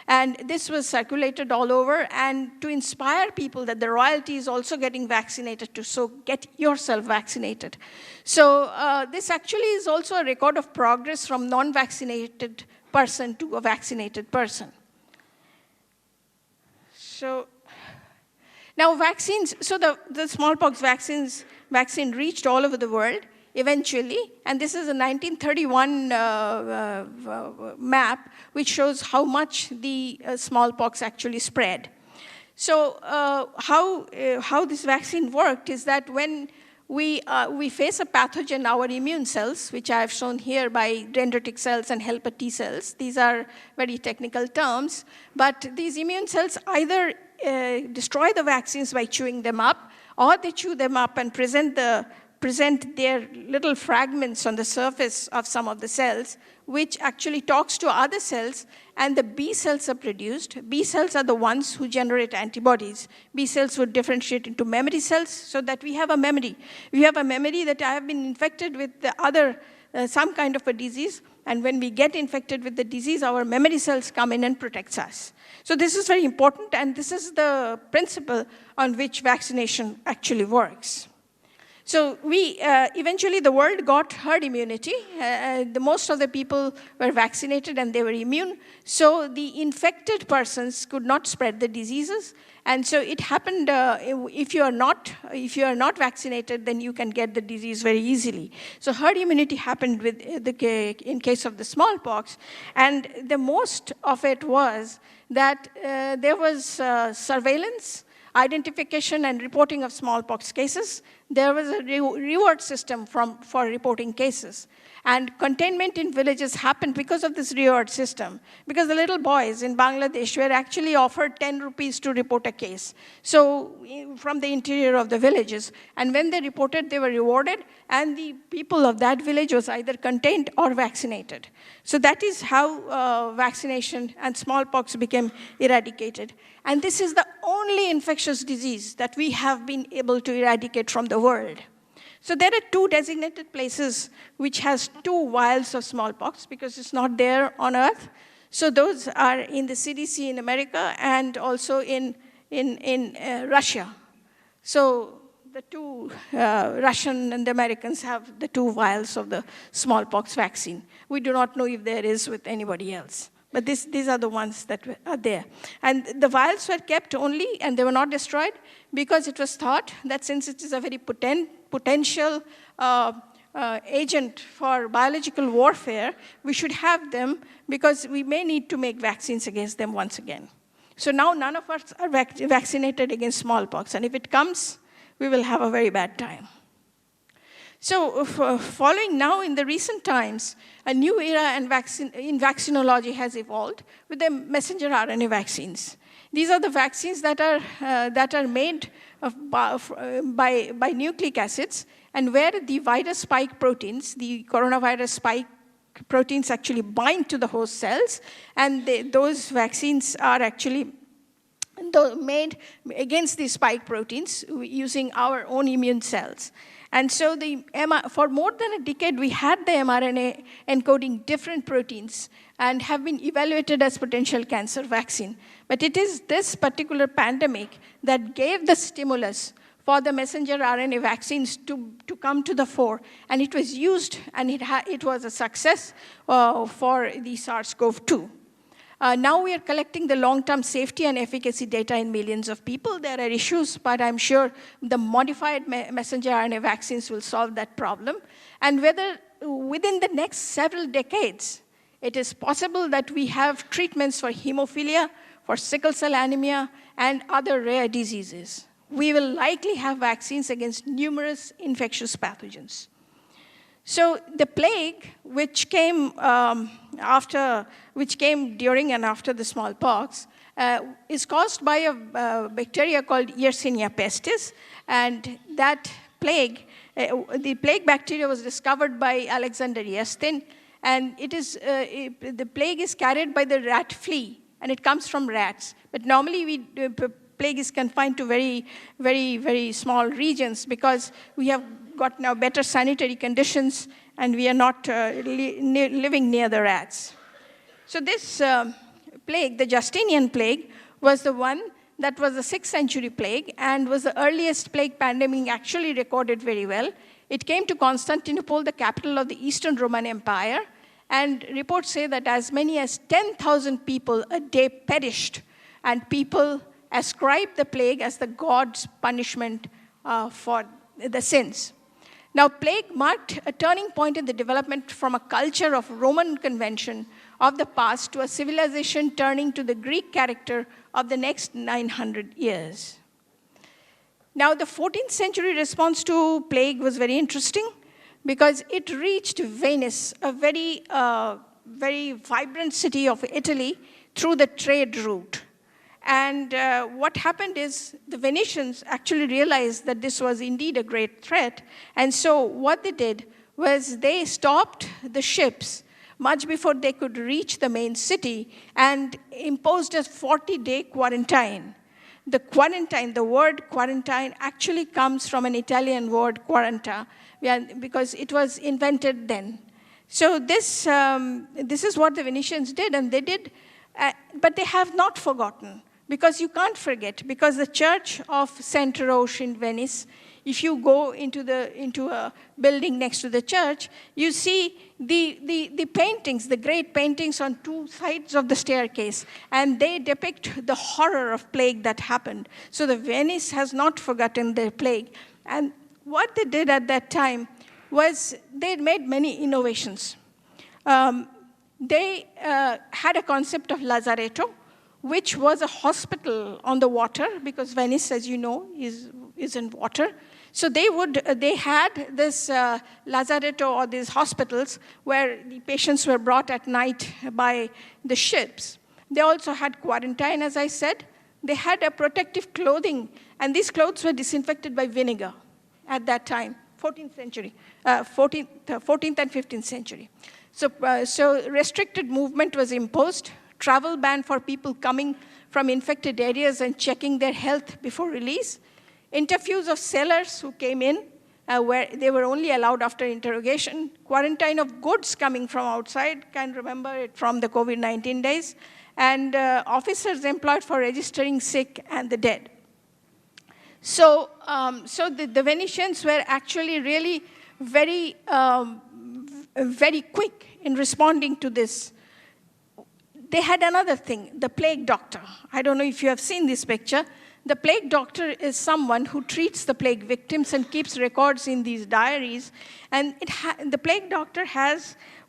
And this was circulated all over, and to inspire people that the royalty is also getting vaccinated, so get yourself vaccinated. So this actually is also a record of progress from non-vaccinated person to a vaccinated person. So now vaccines, so the smallpox vaccine reached all over the world eventually, and this is a 1931 map which shows how much the smallpox actually spread. So how this vaccine worked is that when we face a pathogen, our immune cells, which I have shown here by dendritic cells and helper T cells, these are very technical terms, but these immune cells either destroy the vaccines by chewing them up, or they chew them up and present their little fragments on the surface of some of the cells, which actually talks to other cells, and the B cells are produced. B cells are the ones who generate antibodies. B cells would differentiate into memory cells so that we have a memory. We have a memory that I have been infected with the other some kind of a disease, and when we get infected with the disease, our memory cells come in and protects us. So this is very important, and this is the principle on which vaccination actually works. So eventually the world got herd immunity. Most of the people were vaccinated and they were immune. So the infected persons could not spread the diseases. And so it happened, if you are not vaccinated, then you can get the disease very easily. So herd immunity happened in case of the smallpox. And the most of it was that there was surveillance, identification and reporting of smallpox cases. There was a reward system for reporting cases. And containment in villages happened because of this reward system. Because the little boys in Bangladesh were actually offered 10 rupees to report a case. So from the interior of the villages. And when they reported, they were rewarded. And the people of that village was either contained or vaccinated. So that is how vaccination and smallpox became eradicated. And this is the only infectious disease that we have been able to eradicate from the world. So there are 2 designated places which has 2 vials of smallpox because it's not there on Earth. So those are in the CDC in America and also in Russia. So the 2 Russian and the Americans have the 2 vials of the smallpox vaccine. We do not know if there is with anybody else. But these are the ones that are there. And the vials were kept only, and they were not destroyed, because it was thought that since it is a very potential agent for biological warfare, we should have them because we may need to make vaccines against them once again. So now none of us are vaccinated against smallpox, and if it comes, we will have a very bad time. So following now in the recent times, a new era in vaccinology has evolved with the messenger RNA vaccines. These are the vaccines that are made by nucleic acids, and where the virus spike proteins, the coronavirus spike proteins actually bind to the host cells, and those vaccines are actually made against these spike proteins using our own immune cells. And so for more than a decade, we had the mRNA encoding different proteins and have been evaluated as potential cancer vaccine. But it is this particular pandemic that gave the stimulus for the messenger RNA vaccines to come to the fore. And it was used, and it was a success for the SARS-CoV-2. Now we are collecting the long-term safety and efficacy data in millions of people. There are issues, but I'm sure the modified messenger RNA vaccines will solve that problem. And whether within the next several decades, it is possible that we have treatments for hemophilia, for sickle cell anemia, and other rare diseases. We will likely have vaccines against numerous infectious pathogens. So the plague, which came during and after the smallpox, is caused by a bacteria called Yersinia pestis, and that plague, the plague bacteria was discovered by Alexander Yersin, and the plague is carried by the rat flea, and it comes from rats. But normally plague is confined to very, very, very small regions because we have got now better sanitary conditions and we are not living near the rats. So this plague, the Justinian plague, was the one that was the 6th century plague and was the earliest plague pandemic actually recorded very well. It came to Constantinople, the capital of the Eastern Roman Empire, and reports say that as many as 10,000 people a day perished, and people ascribed the plague as the god's punishment for the sins. Now, plague marked a turning point in the development from a culture of Roman convention of the past to a civilization turning to the Greek character of the next 900 years. Now, the 14th century response to plague was very interesting because it reached Venice, a very, very vibrant city of Italy, through the trade route. And what happened is the Venetians actually realized that this was indeed a great threat. And so what they did was they stopped the ships much before they could reach the main city and imposed a 40-day quarantine. The word quarantine actually comes from an Italian word, quaranta, because it was invented then. So this is what the Venetians did, and they did, but they have not forgotten, because you can't forget, because the church of St. Roche in Venice, if you go into a building next to the church, you see the paintings, the great paintings on two sides of the staircase, and they depict the horror of plague that happened. So the Venice has not forgotten the plague. And what they did at that time was they made many innovations. They had a concept of lazaretto, which was a hospital on the water, because Venice, as you know, is in water. So they had this lazaretto, or these hospitals where the patients were brought at night by the ships. They also had quarantine, as I said. They had a protective clothing, and these clothes were disinfected by vinegar at that time, 14th century, 14th and 15th century. So restricted movement was imposed, travel ban for people coming from infected areas and checking their health before release. Interviews of sailors who came in, where they were only allowed after interrogation. Quarantine of goods coming from outside, can remember it from the COVID-19 days. And officers employed for registering sick and the dead. So the Venetians were actually really very, very quick in responding to this. They had another thing, the plague doctor. I don't know if you have seen this picture. The plague doctor is someone who treats the plague victims and keeps records in these diaries. And the plague doctor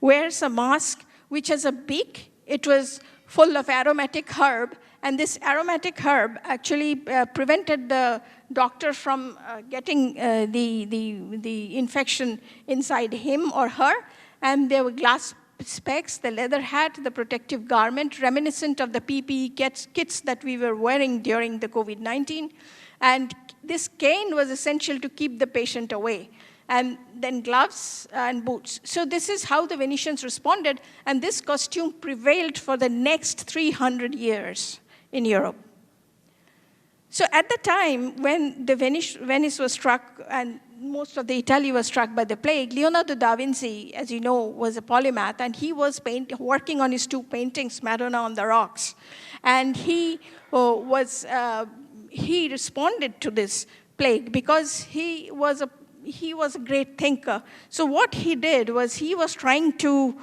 wears a mask which has a beak. It was full of aromatic herb. And this aromatic herb actually prevented the doctor from getting the infection inside him or her. And there were glass specs, the leather hat, the protective garment, reminiscent of the PPE kits that we were wearing during the COVID-19. And this cane was essential to keep the patient away. And then gloves and boots. So this is how the Venetians responded, and this costume prevailed for the next 300 years in Europe. So at the time when the Venice was struck, and most of the Italy was struck by the plague, Leonardo da Vinci, as you know, was a polymath, and he was working on his two paintings, Madonna on the Rocks. And he responded to this plague because he was a great thinker. So what he did was he was trying to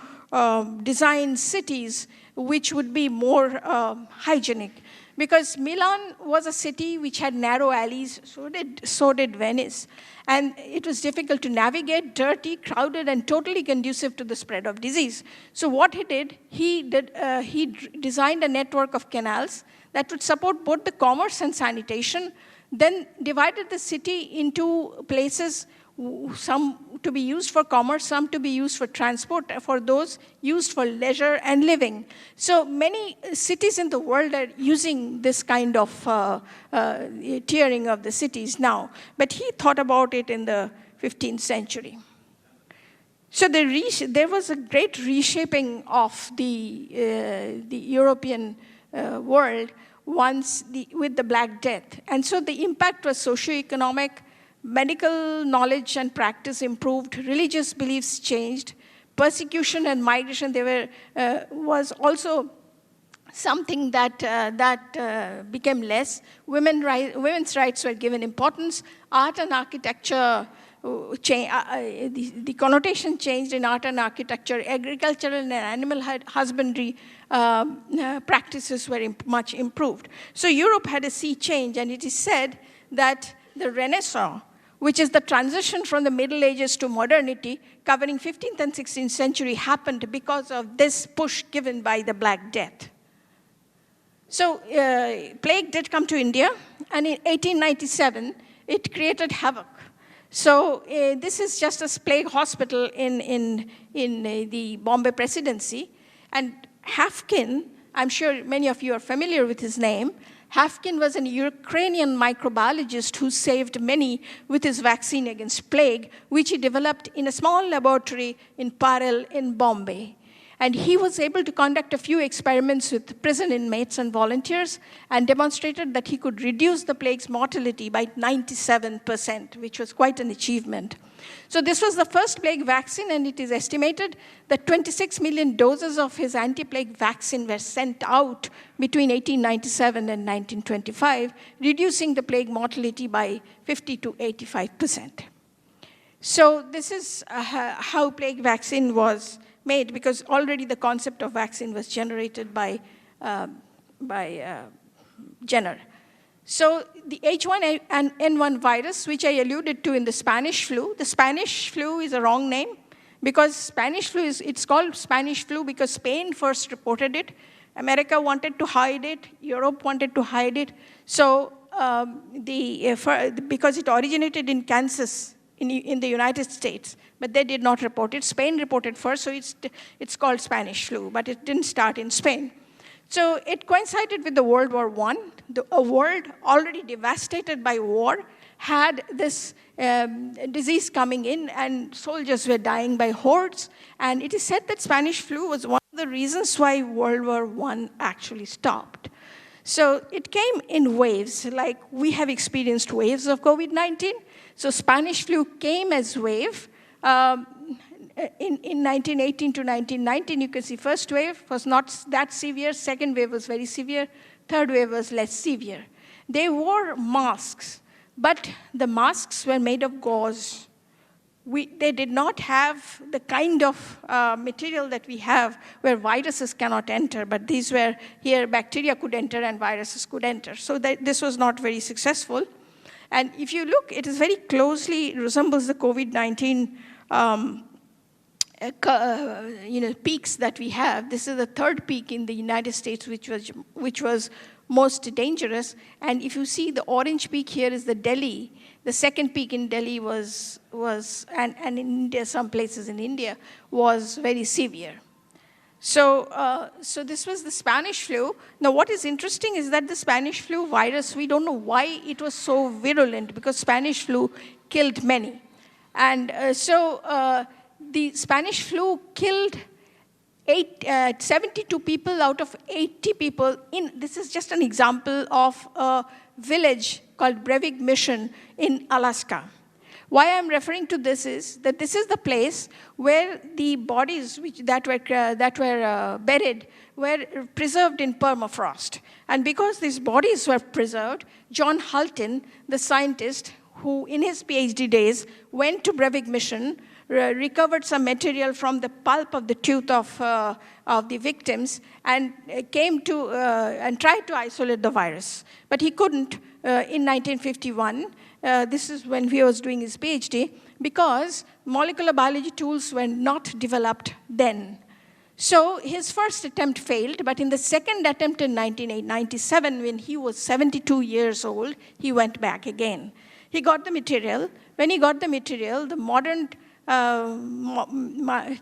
design cities which would be more hygienic. Because Milan was a city which had narrow alleys, so did Venice. And it was difficult to navigate, dirty, crowded, and totally conducive to the spread of disease. So what he did, he designed a network of canals that would support both the commerce and sanitation, then divided the city into places, some to be used for commerce, some to be used for transport, for those used for leisure and living. So many cities in the world are using this kind of tiering of the cities now. But he thought about it in the 15th century. So there was a great reshaping of the European world with the Black Death. And so the impact was socioeconomic. Medical knowledge and practice improved, religious beliefs changed, persecution and migration was also something that became less. Women's rights were given importance. Art and architecture the connotation changed in art and architecture. Agricultural and animal husbandry practices were much improved. So Europe had a sea change, and it is said that the Renaissance, which is the transition from the Middle Ages to modernity, covering 15th and 16th century, happened because of this push given by the Black Death. So plague did come to India, and in 1897, it created havoc. So this is just a plague hospital in the Bombay Presidency. And Hafkin, I'm sure many of you are familiar with his name. Hafkin was a Ukrainian microbiologist who saved many with his vaccine against plague, which he developed in a small laboratory in Parel in Bombay. And he was able to conduct a few experiments with prison inmates and volunteers and demonstrated that he could reduce the plague's mortality by 97%, which was quite an achievement. So this was the first plague vaccine, and it is estimated that 26 million doses of his anti-plague vaccine were sent out between 1897 and 1925, reducing the plague mortality by 50 to 85%. So this is how plague vaccine was made, because already the concept of vaccine was generated by Jenner. So the H1N1 virus, which I alluded to in the Spanish flu is a wrong name, because Spanish flu it's called Spanish flu because Spain first reported it. America wanted to hide it. Europe wanted to hide it. So because it originated in Kansas, in the United States, but they did not report it. Spain reported first, so it's called Spanish flu, but it didn't start in Spain. So it coincided with the World War I. A world already devastated by war had this disease coming in, and soldiers were dying by hordes. And it is said that Spanish flu was one of the reasons why World War I actually stopped. So it came in waves, like we have experienced waves of COVID-19. So Spanish flu came as wave. In 1918 to 1919, you can see first wave was not that severe, second wave was very severe, third wave was less severe. They wore masks, but the masks were made of gauze. They did not have the kind of material that we have where viruses cannot enter, but these were here bacteria could enter and viruses could enter. So this was not very successful. And if you look, it is very closely resembles the COVID-19 peaks that we have. This is the third peak in the United States, which was most dangerous. And if you see the orange peak here is the Delhi. The second peak in Delhi was and in India, some places in India, was very severe. So this was the Spanish flu. Now, what is interesting is that the Spanish flu virus, we don't know why it was so virulent, because Spanish flu killed many. And the Spanish flu killed 72 people out of 80 people. This is just an example of a village called Breivik Mission in Alaska. Why I'm referring to this is that this is the place where the bodies that were buried were preserved in permafrost. And because these bodies were preserved, John Hultin, the scientist who in his PhD days went to Breivik Mission, recovered some material from the pulp of the tooth of the victims, and came to and tried to isolate the virus. But he couldn't in 1951. This is when he was doing his PhD, because molecular biology tools were not developed then. So his first attempt failed, but in the second attempt in 1997, when he was 72 years old, he went back again. He got the material. When he got the material, the modern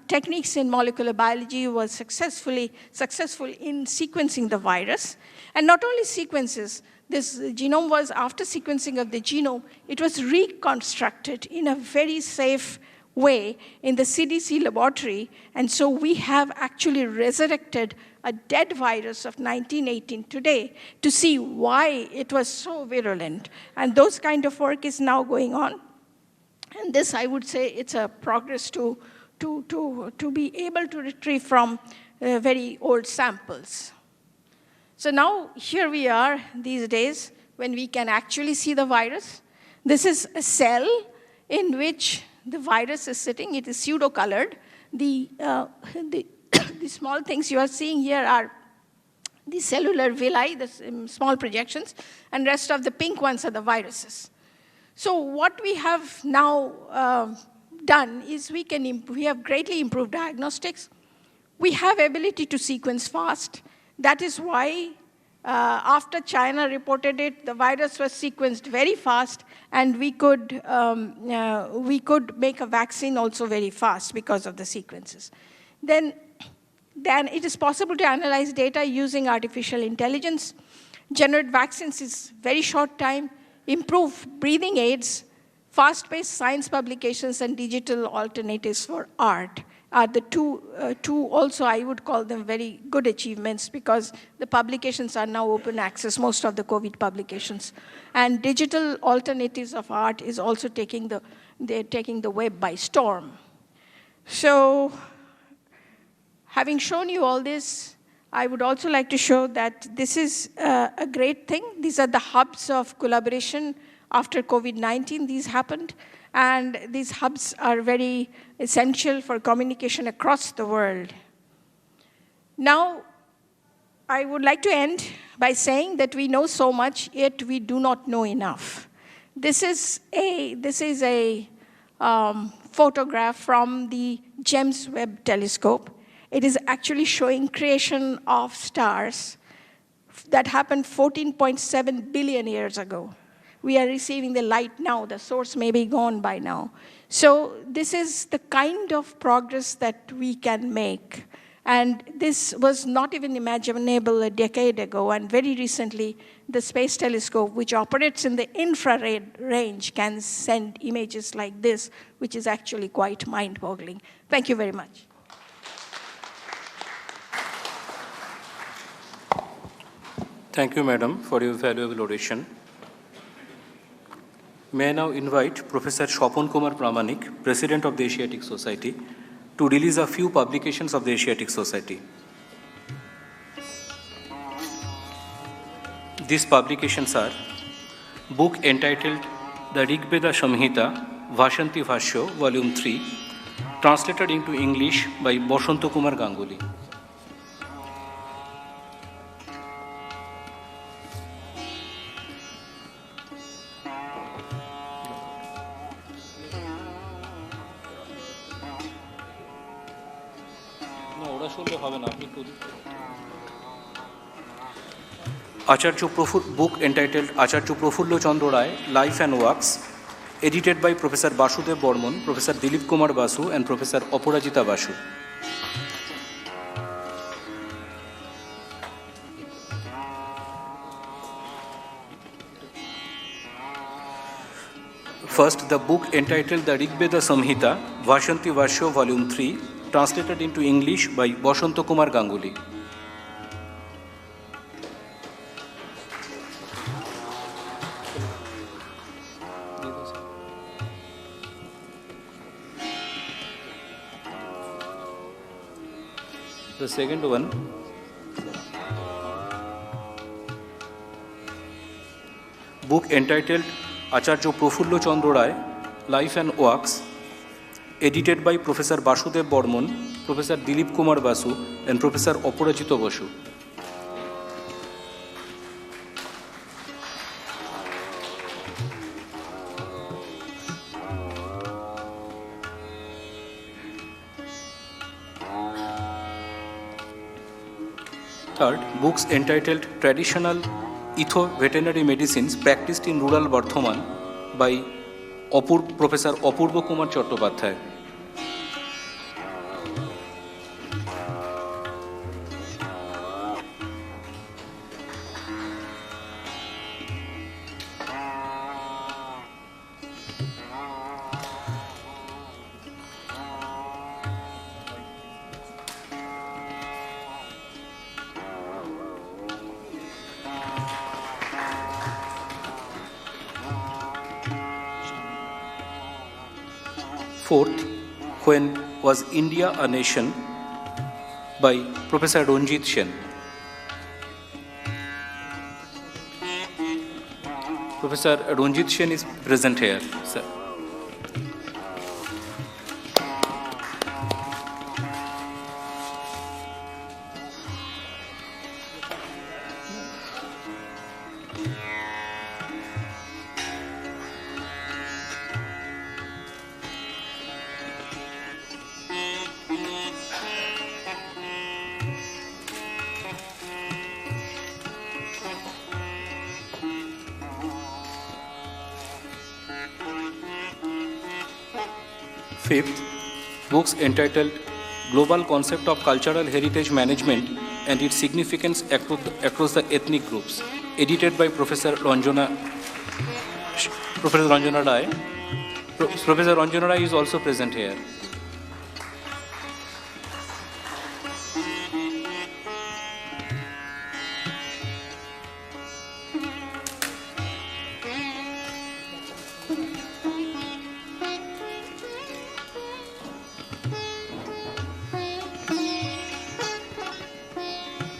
techniques in molecular biology was successful in sequencing the virus. And not only sequences, this genome was, after sequencing of the genome, it was reconstructed in a very safe way in the CDC laboratory. And so we have actually resurrected a dead virus of 1918 today to see why it was so virulent. And those kind of work is now going on. And this, I would say, it's a progress to be able to retrieve from very old samples. So now here we are these days when we can actually see the virus. This is a cell in which the virus is sitting. It is pseudo-colored. The small things you are seeing here are the cellular villi, the small projections, and rest of the pink ones are the viruses. So what we have now done is we have greatly improved diagnostics. We have ability to sequence fast. That is why after China reported it, the virus was sequenced very fast, and we could make a vaccine also very fast because of the sequences. Then it is possible to analyze data using artificial intelligence, generate vaccines in very short time, improve breathing aids, fast-paced science publications, and digital alternatives for art. are the two also, I would call them very good achievements, because the publications are now open access, most of the COVID publications. And digital alternatives of art is also taking the web by storm. So, having shown you all this, I would also like to show that this is a great thing. These are the hubs of collaboration after COVID-19. These happened. And these hubs are very essential for communication across the world. Now, I would like to end by saying that we know so much, yet we do not know enough. This is a photograph from the James Webb Telescope. It is actually showing creation of stars that happened 14.7 billion years ago. We are receiving the light now. The source may be gone by now. So this is the kind of progress that we can make. And this was not even imaginable a decade ago. And very recently, the Space Telescope, which operates in the infrared range, can send images like this, which is actually quite mind-boggling. Thank you very much. Thank you, Madam, for your valuable oration. May I now invite Professor Sopan Kumar Pramanik, President of the Asiatic Society, to release a few publications of the Asiatic Society. These publications are book entitled The Rigveda Samhita, Vashanti Bhashya, Volume 3, translated into English by Bosant Kumar Ganguly. Book entitled Acharya Prafullo Chandra Ray, Life and Works, edited by Professor Basudev Bormon, Professor Dilip Kumar Basu, and Professor Aparajita Basu. First, the book entitled The Rigveda Samhita, Vashanti Bhashya, Volume 3, translated into English by Bosant Kumar Ganguly. The second one, book entitled Acharya Prafullo Chandra Ray, Life and Works, edited by Professor Basudev Bormon, Professor Dilip Kumar Basu, and Professor Aparajita Basu. Third, books entitled Traditional Etho-Veterinary Medicines Practiced in Rural Bardhaman by Professor Apurva Kumar Chattopadhyay. Fourth, When Was India a Nation? By Professor Ranjit Sen. Professor Ranjit Sen is present here, sir. Fifth, books entitled Global Concept of Cultural Heritage Management and Its Significance Across the Ethnic Groups, edited by Professor Ranjana Ray. Professor Ranjana Ray is also present here.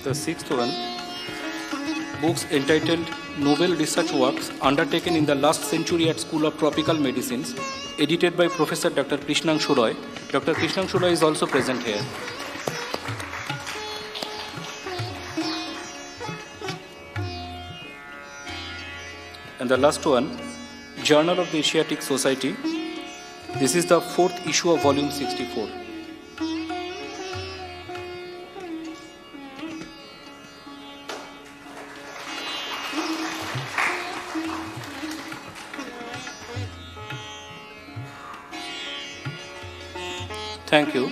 The sixth one, books entitled Novel Research Works Undertaken in the Last Century at School of Tropical Medicines, edited by Professor Dr. Krishnanshu Roy. Dr. Krishnanshu Roy is also present here. And the last one, Journal of the Asiatic Society. This is the fourth issue of volume 64. Thank you.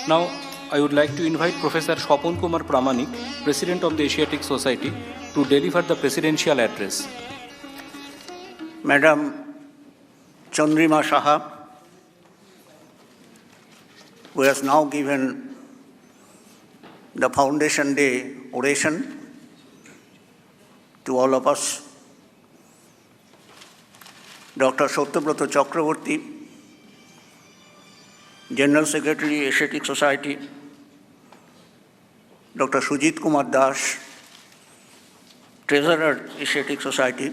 Now, I would like to invite Professor Swapon Kumar Pramanik, President of the Asiatic Society, to deliver the presidential address. Madam Chandrima Saha, who has now given the Foundation Day oration to all of us, Dr. Satyabrata Chakraborty, General Secretary, Asiatic Society, Dr. Sujit Kumar Das, Treasurer, Asiatic Society,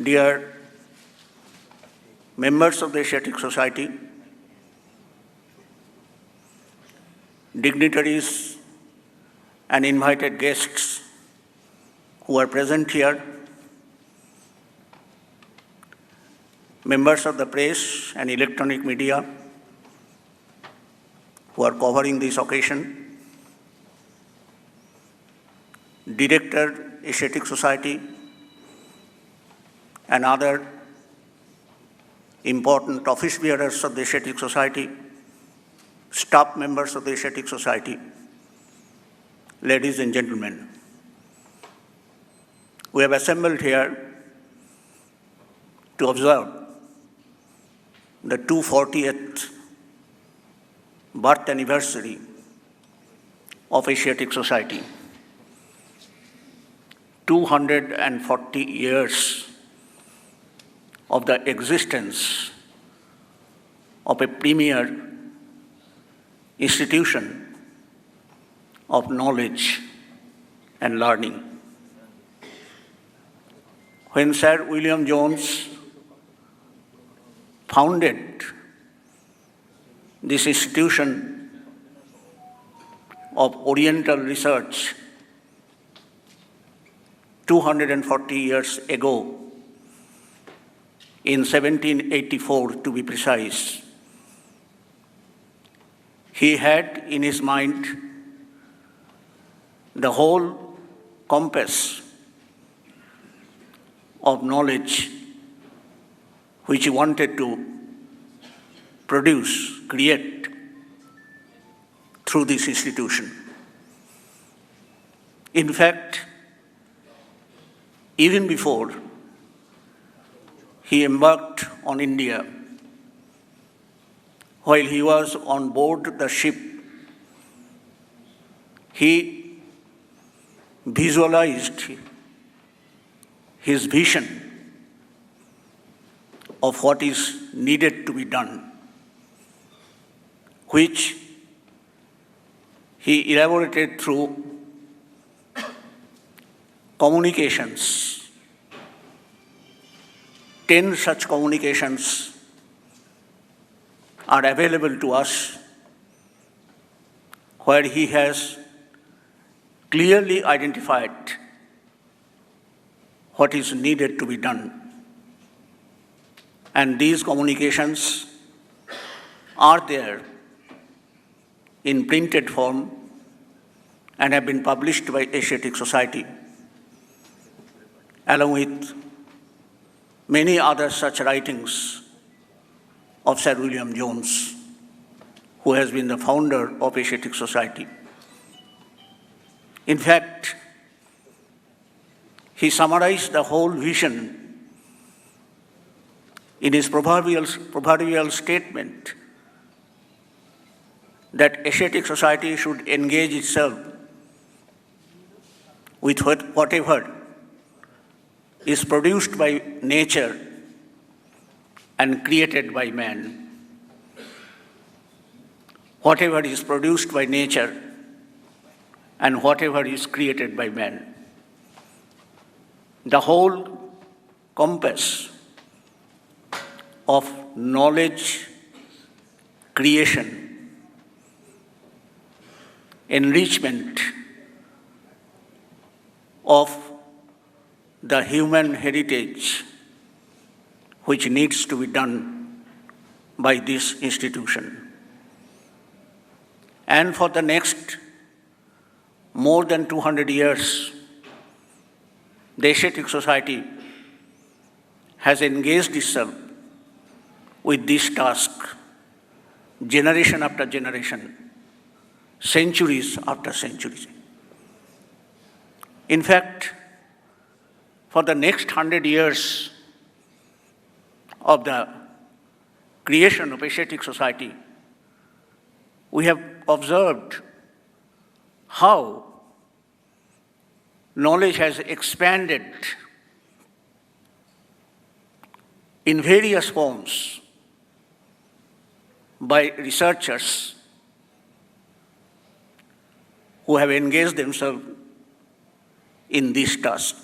dear members of the Asiatic Society, dignitaries and invited guests who are present here, members of the press and electronic media who are covering this occasion, Director, Asiatic Society, and other important office bearers of the Asiatic Society, staff members of the Asiatic Society, ladies and gentlemen. We have assembled here to observe the 240th birth anniversary of Asiatic Society. 240 years of the existence of a premier institution of knowledge and learning. When Sir William Jones founded this institution of Oriental research 240 years ago, in 1784 to be precise, he had in his mind the whole compass of knowledge which he wanted to produce, create through this institution. In fact, even before he embarked on India, while he was on board the ship, he visualized his vision of what is needed to be done, which he elaborated through communications. 10 such communications are available to us, where he has clearly identified what is needed to be done. And these communications are there in printed form and have been published by Asiatic Society, along with many other such writings of Sir William Jones, who has been the founder of Asiatic Society. In fact, he summarized the whole vision in his proverbial statement that Asiatic Society should engage itself with whatever is produced by nature and created by man. whatever is produced by nature and whatever is created by man. The whole compass of knowledge, creation, enrichment of the human heritage which needs to be done by this institution. And for the next more than 200 years, the Asiatic Society has engaged itself with this task generation after generation, centuries after centuries. In fact, for the next 100 years of the creation of Asiatic Society, we have observed how knowledge has expanded in various forms by researchers who have engaged themselves in this task.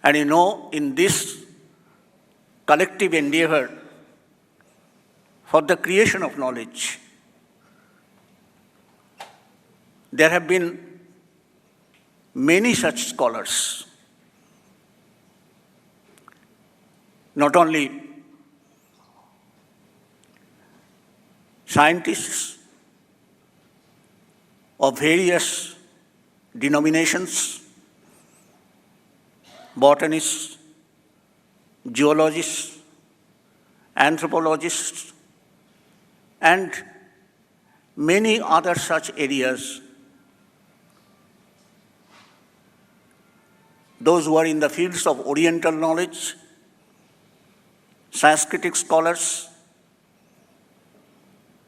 And you know, in this collective endeavor for the creation of knowledge, there have been many such scholars, not only scientists of various denominations, botanists, geologists, anthropologists, and many other such areas. Those who are in the fields of Oriental knowledge, Sanskritic scholars,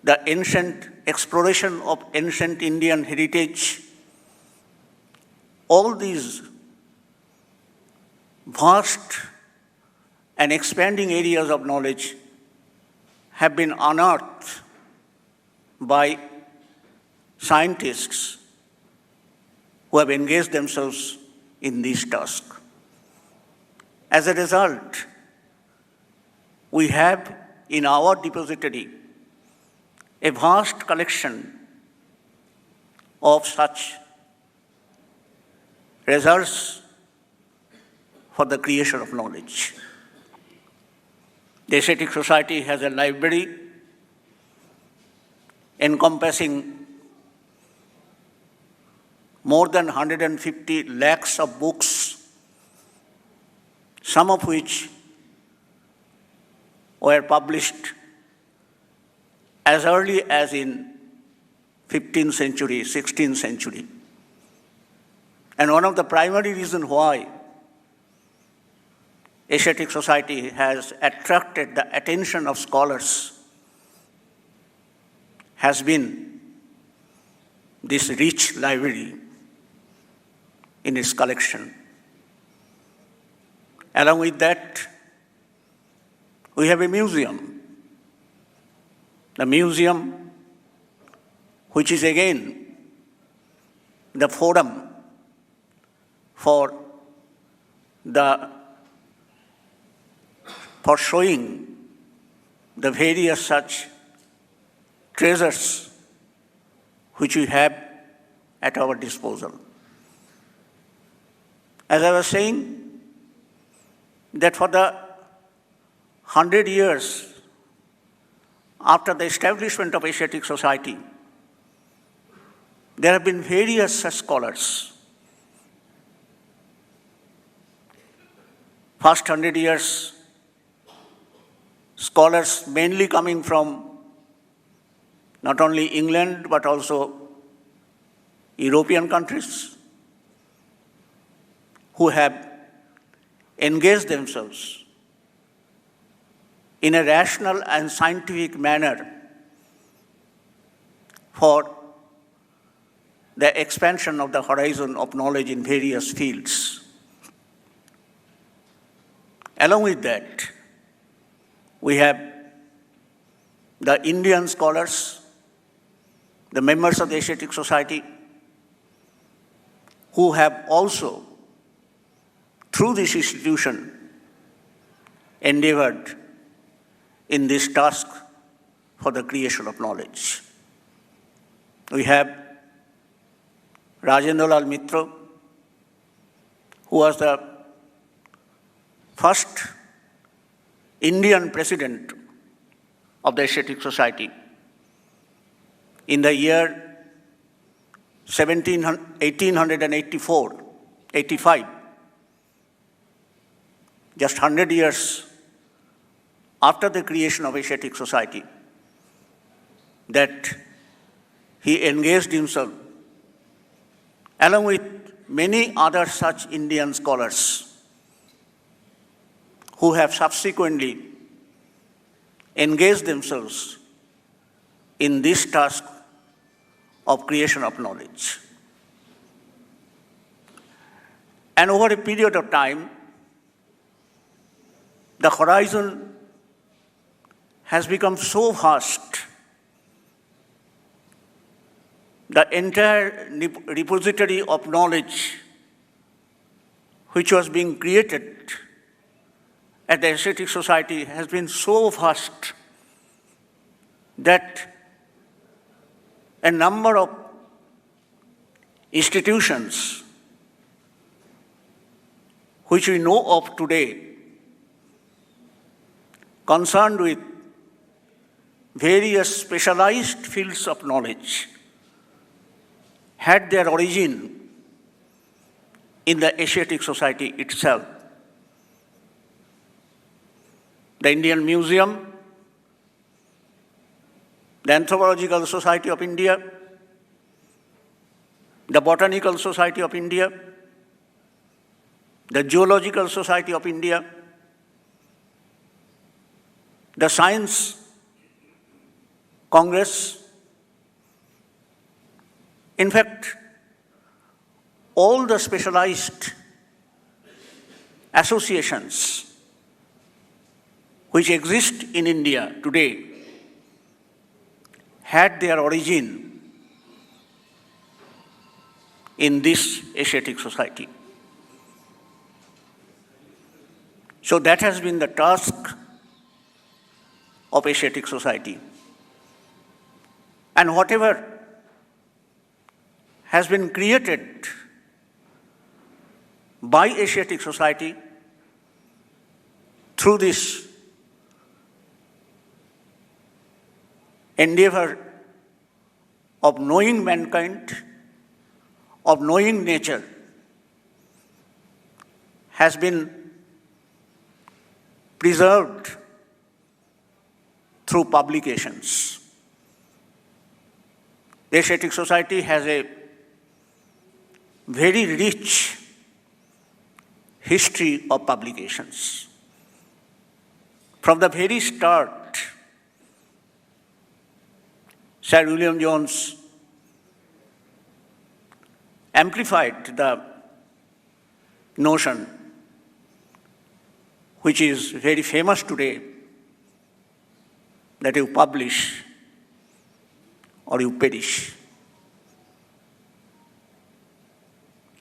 the ancient exploration of ancient Indian heritage, all these vast and expanding areas of knowledge have been unearthed by scientists who have engaged themselves in this task. As a result, we have in our depository a vast collection of such results for the creation of knowledge. The Asiatic Society has a library encompassing more than 150 lakhs of books, some of which were published as early as in 15th century, 16th century. And one of the primary reasons why Asiatic Society has attracted the attention of scholars has been this rich library in its collection. Along with that, we have a museum. The museum, which is again the forum for showing the various such treasures which we have at our disposal. As I was saying, that for the 100 years after the establishment of Asiatic Society, there have been various such scholars. First 100 years, scholars mainly coming from not only England but also European countries who have engaged themselves in a rational and scientific manner for the expansion of the horizon of knowledge in various fields. Along with that, we have the Indian scholars, the members of the Asiatic Society, who have also, through this institution, endeavored in this task for the creation of knowledge. We have Rajendra Lal Mitra, who was the first Indian president of the Asiatic Society in the year 1885, just 100 years after the creation of Asiatic Society, that he engaged himself, along with many other such Indian scholars who have subsequently engaged themselves in this task of creation of knowledge. And over a period of time, the horizon has become so vast. The entire repository of knowledge which was being created at the Asiatic Society has been so vast that a number of institutions which we know of today, concerned with various specialized fields of knowledge, had their origin in the Asiatic Society itself. The Indian Museum, the Anthropological Society of India, the Botanical Society of India, the Geological Society of India, the Science Congress. In fact, all the specialized associations which exist in India today had their origin in this Asiatic Society. So that has been the task of Asiatic Society. And whatever has been created by Asiatic Society through this endeavor of knowing mankind, of knowing nature, has been preserved through publications. The Asiatic Society has a very rich history of publications. From the very start, Sir William Jones amplified the notion, which is very famous today, that you publish or you perish.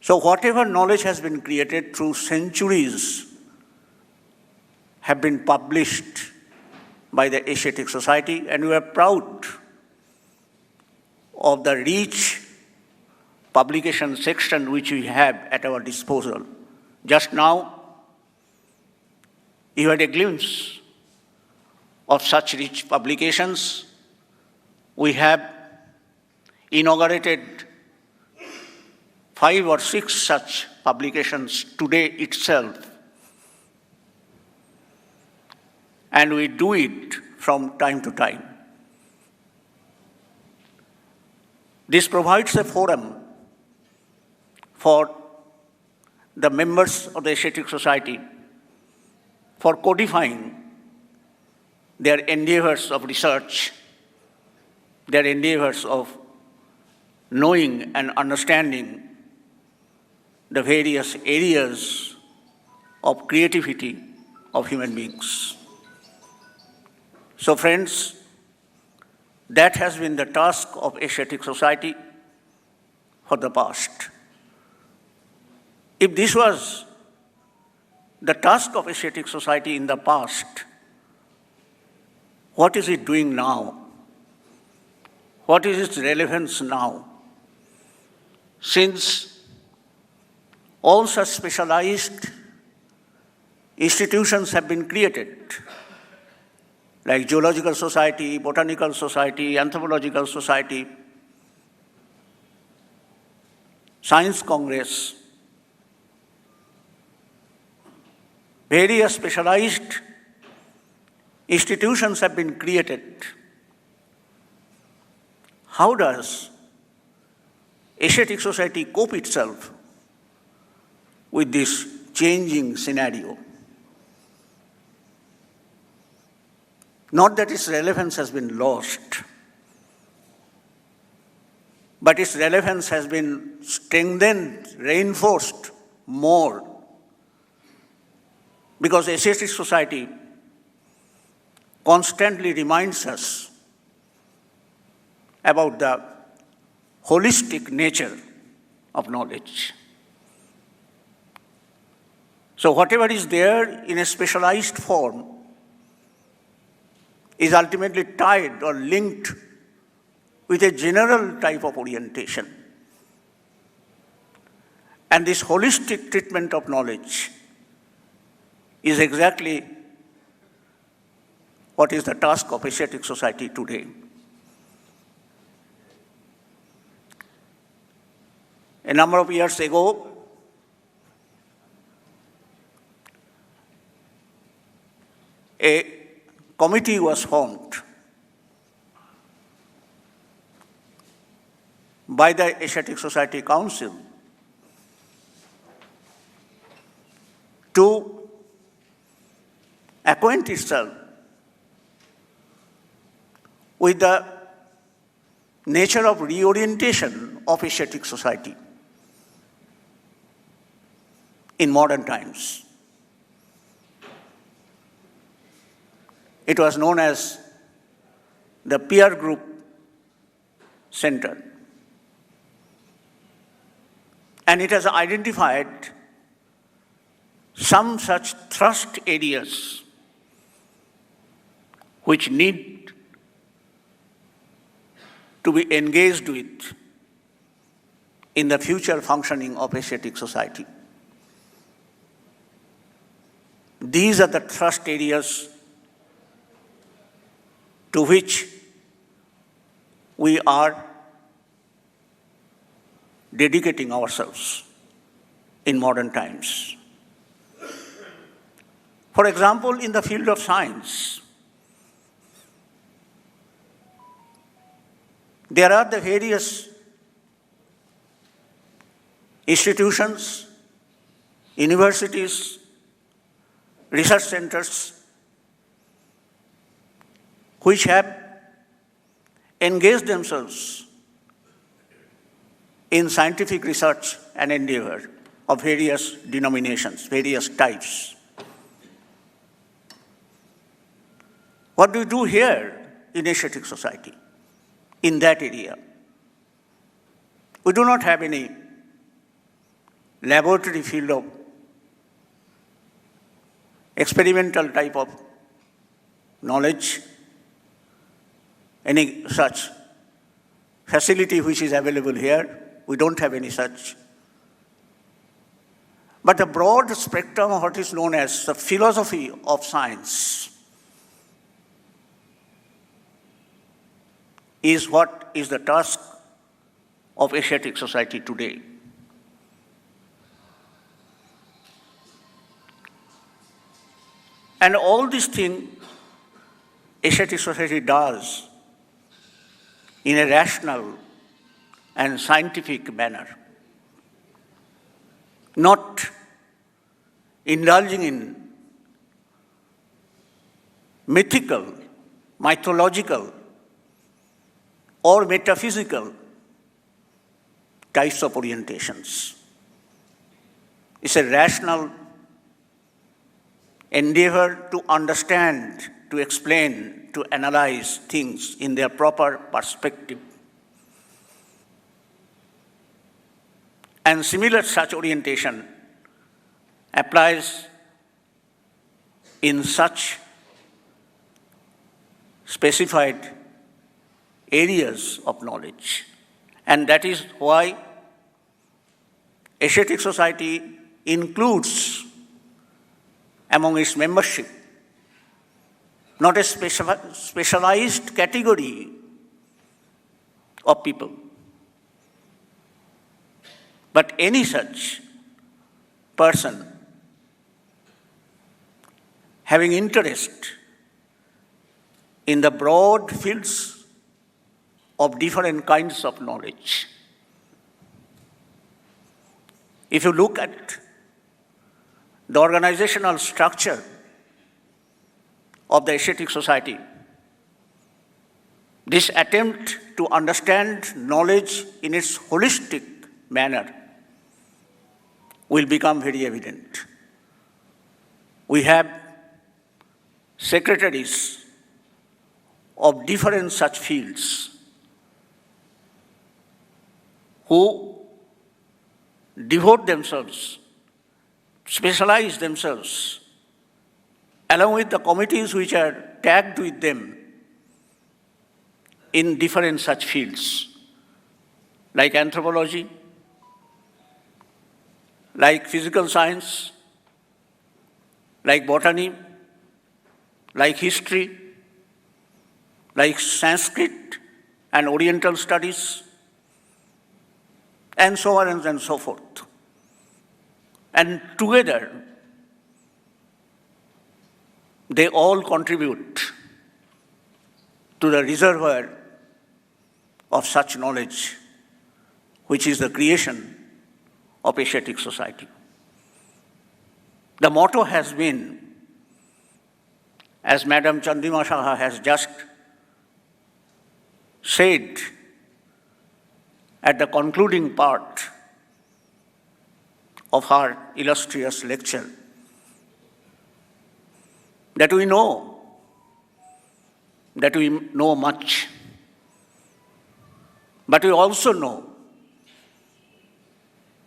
So whatever knowledge has been created through centuries have been published by the Asiatic Society, and we are proud of the rich publication section which we have at our disposal. Just now, you had a glimpse of such rich publications. We have inaugurated 5 or 6 such publications today itself. And we do it from time to time. This provides a forum for the members of the Asiatic Society for codifying their endeavors of research, their endeavors of knowing and understanding the various areas of creativity of human beings. So friends, That has been the task of Asiatic Society for the past. If this was the task of Asiatic Society in the past, what is it doing now? What is its relevance now? Since all such specialized institutions have been created, like Geological Society, Botanical Society, Anthropological Society, Science Congress, various specialized institutions have been created. How does Asiatic Society cope itself with this changing scenario? Not that its relevance has been lost, but its relevance has been strengthened, reinforced more, because Asiatic Society constantly reminds us about the holistic nature of knowledge. So whatever is there in a specialized form is ultimately tied or linked with a general type of orientation. And this holistic treatment of knowledge is exactly what is the task of Asiatic Society today. A number of years ago, a committee was formed by the Asiatic Society Council to acquaint itself with the nature of reorientation of Asiatic Society in modern times. It was known as the Peer Group Center. And it has identified some such thrust areas which need to be engaged with in the future functioning of Asiatic Society. These are the thrust areas to which we are dedicating ourselves in modern times. For example, in the field of science, there are the various institutions, universities, research centers, which have engaged themselves in scientific research and endeavor of various denominations, various types. What do we do here in Asiatic Society in that area? We do not have any laboratory field of experimental type of knowledge, any such facility which is available here. We don't have any such. But the broad spectrum of what is known as the philosophy of science is what is the task of Asiatic Society today. And all these things Asiatic Society does in a rational and scientific manner, not indulging in mythical, mythological, or metaphysical types of orientations. It's a rational endeavor to understand to explain, to analyze things in their proper perspective. And similar such orientation applies in such specified areas of knowledge. And that is why Asiatic Society includes among its membership not a specialized category of people, but any such person having interest in the broad fields of different kinds of knowledge. If you look at the organizational structure of the Asiatic Society, this attempt to understand knowledge in its holistic manner will become very evident. We have secretaries of different such fields who devote themselves, specialize themselves, along with the committees which are tagged with them in different such fields, like anthropology, like physical science, like botany, like history, like Sanskrit and Oriental studies, and so on and so forth. And together, they all contribute to the reservoir of such knowledge, which is the creation of Asiatic Society. The motto has been, as Madam Chandima Saha has just said at the concluding part of her illustrious lecture, that we know much, but we also know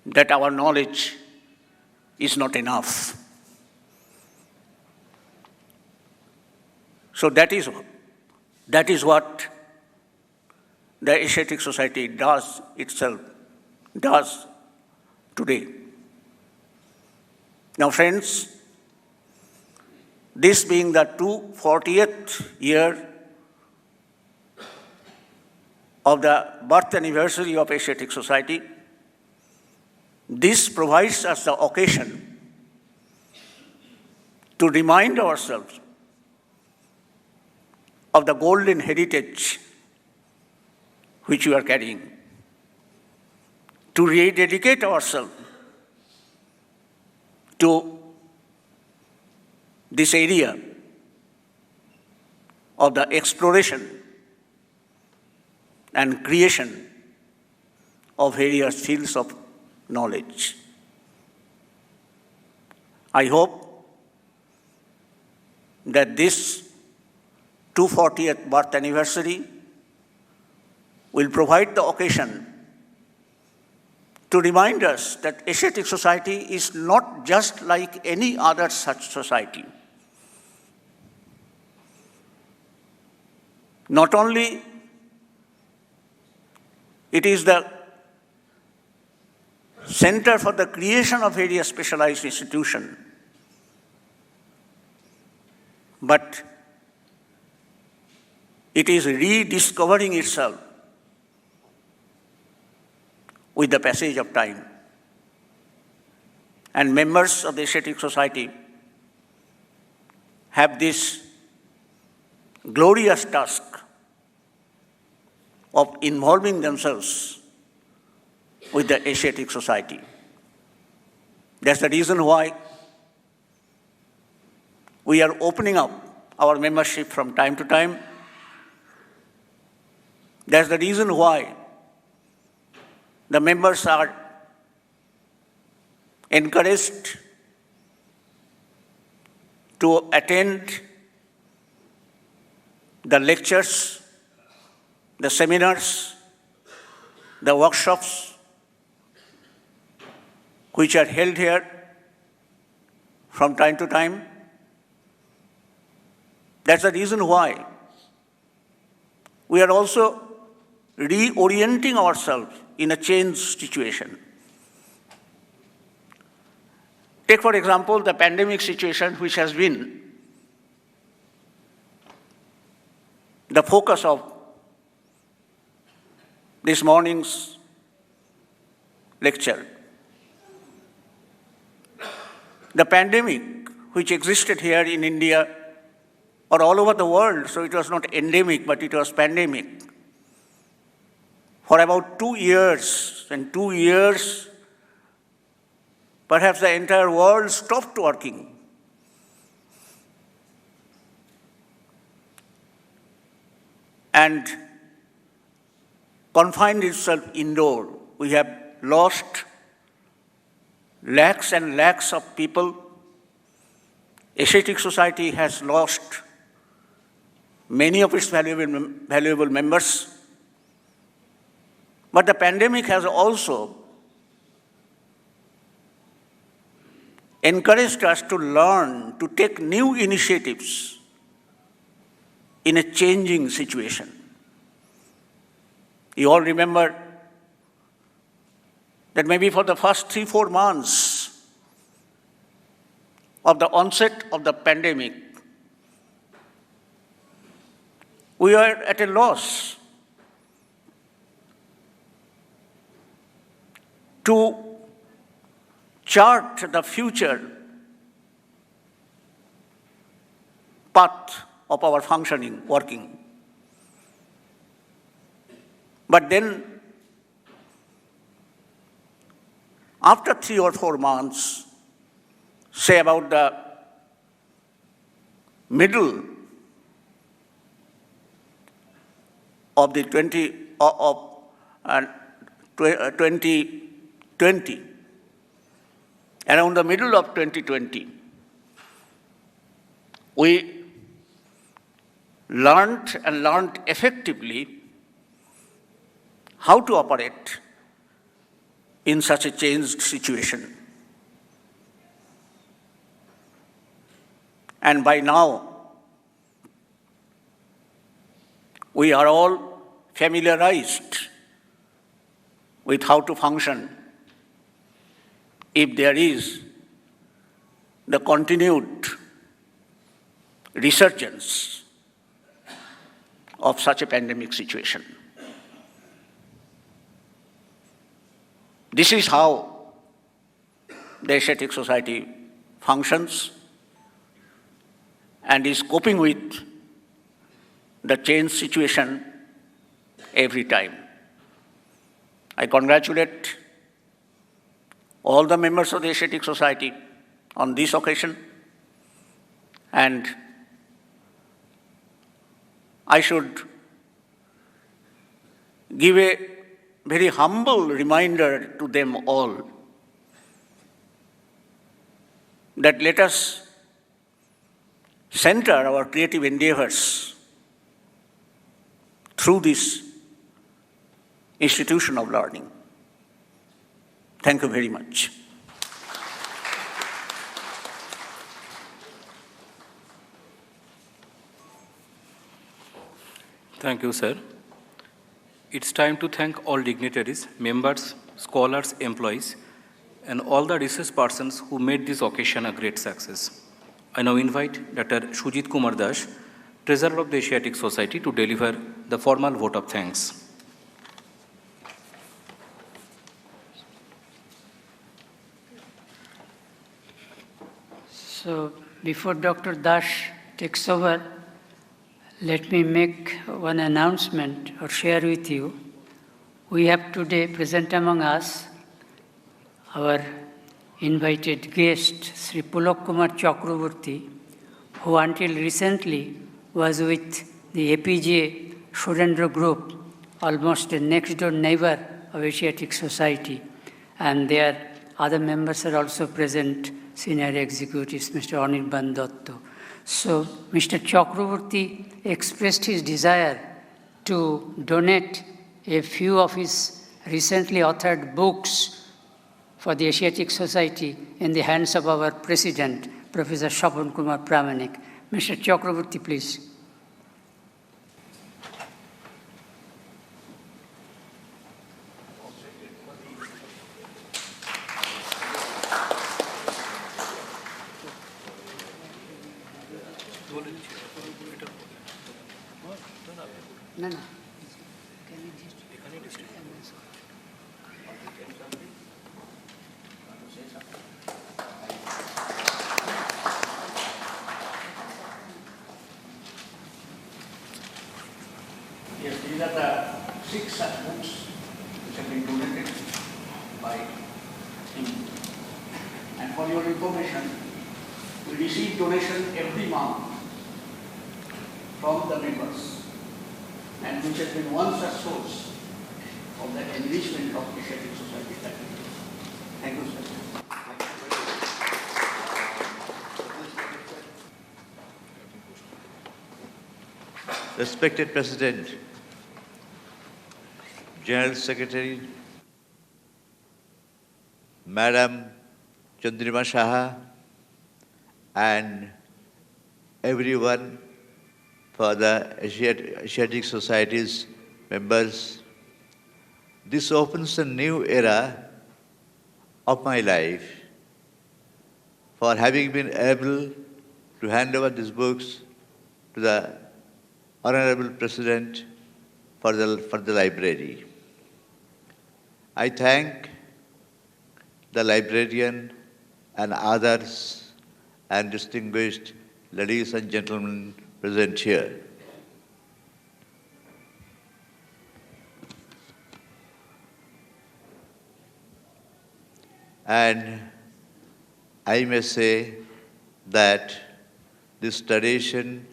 that our knowledge is not enough. So that is what the Asiatic Society does today. Now, friends, this being the 240th year of the birth anniversary of Asiatic Society, this provides us the occasion to remind ourselves of the golden heritage which we are carrying, to rededicate ourselves to this area of the exploration and creation of various fields of knowledge. I hope that this 240th birth anniversary will provide the occasion to remind us that Asiatic Society is not just like any other such society. Not only it is the center for the creation of various specialized institutions, but it is rediscovering itself with the passage of time. And members of the Asiatic Society have this glorious task of involving themselves with the Asiatic Society. That's the reason why we are opening up our membership from time to time. That's the reason why the members are encouraged to attend the lectures, the seminars, the workshops which are held here from time to time. That's the reason why we are also reorienting ourselves in a changed situation. Take, for example, the pandemic situation, which has been the focus of this morning's lecture. The pandemic, which existed here in India or all over the world, so it was not endemic, but it was pandemic, for about 2 years, and 2 years, perhaps the entire world stopped working. And confined itself indoor. We have lost lakhs and lakhs of people. Asiatic society has lost many of its valuable members. But the pandemic has also encouraged us to learn, to take new initiatives in a changing situation. You all remember that maybe for the first 3-4 months of the onset of the pandemic, we were at a loss to chart the future path of our functioning, working. But then, after 3 or 4 months, say about the middle of the 2020, around the middle of 2020, we learned effectively how to operate in such a changed situation. And by now, we are all familiarized with how to function if there is the continued resurgence of such a pandemic situation. This is how the Asiatic Society functions and is coping with the changed situation every time. I congratulate all the members of the Asiatic Society on this occasion, and I should give a very humble reminder to them all that let us center our creative endeavors through this institution of learning. Thank you very much. Thank you, sir. It's time to thank all dignitaries, members, scholars, employees, and all the research persons who made this occasion a great success. I now invite Dr. Sujit Kumar Das, Treasurer of the Asiatic Society, to deliver the formal vote of thanks. So, before Dr. Das takes over, let me make one announcement or share with you. We have today present among us our invited guest, Sri Pulak Kumar Chakraborty, who until recently was with the APJ Surendra Group, almost a next-door neighbor of Asiatic Society. And their other members are also present, senior executives, Mr. Anirban Dotto. So Mr. Chakraborty expressed his desire to donate a few of his recently authored books for the Asiatic Society in the hands of our President, Professor Sopan Kumar Pramanik. Mr. Chakraborty, please. No, no. Yes, these are the 6 books which have been donated by him. And for your information, we receive donation every month from the members, and which has been one such source of the enrichment of Asiatic Society. Thank you, sir. Respected President, General Secretary, Madam Chandrima Saha, and everyone for the Asiatic Society's members, this opens a new era of my life for having been able to hand over these books to the Honorable President for the library. I thank the librarian and others and distinguished ladies and gentlemen present here. And I may say that this tradition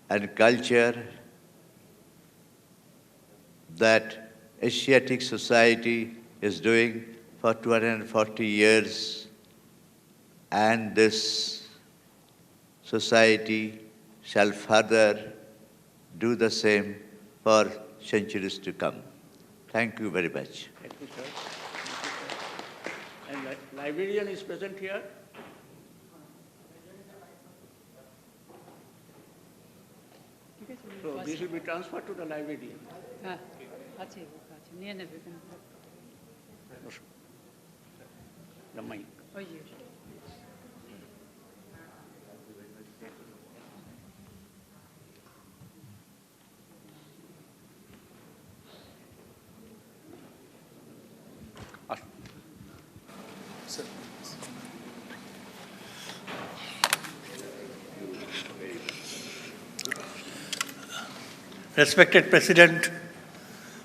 and culture that Asiatic Society is doing for 240 years, and this society shall further do the same for centuries to come. Thank you very much. Thank you, sir. And the librarian is present here. So this will be transferred to the librarian. The mic. Oh, yes. Respected President,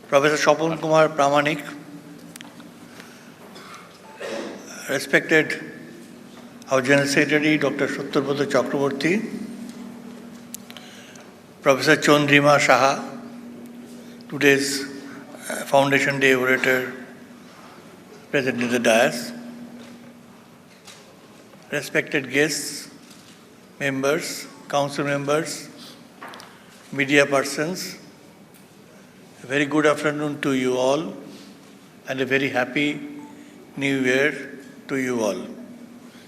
Professor Sopan Kumar Pramanik, respected our General Secretary, Dr. Satyabrat Chakraborty, Professor Chandrima Saha, today's Foundation Day orator present in the dais, respected guests, members, council members, media persons, a very good afternoon to you all and a very happy New Year to you all.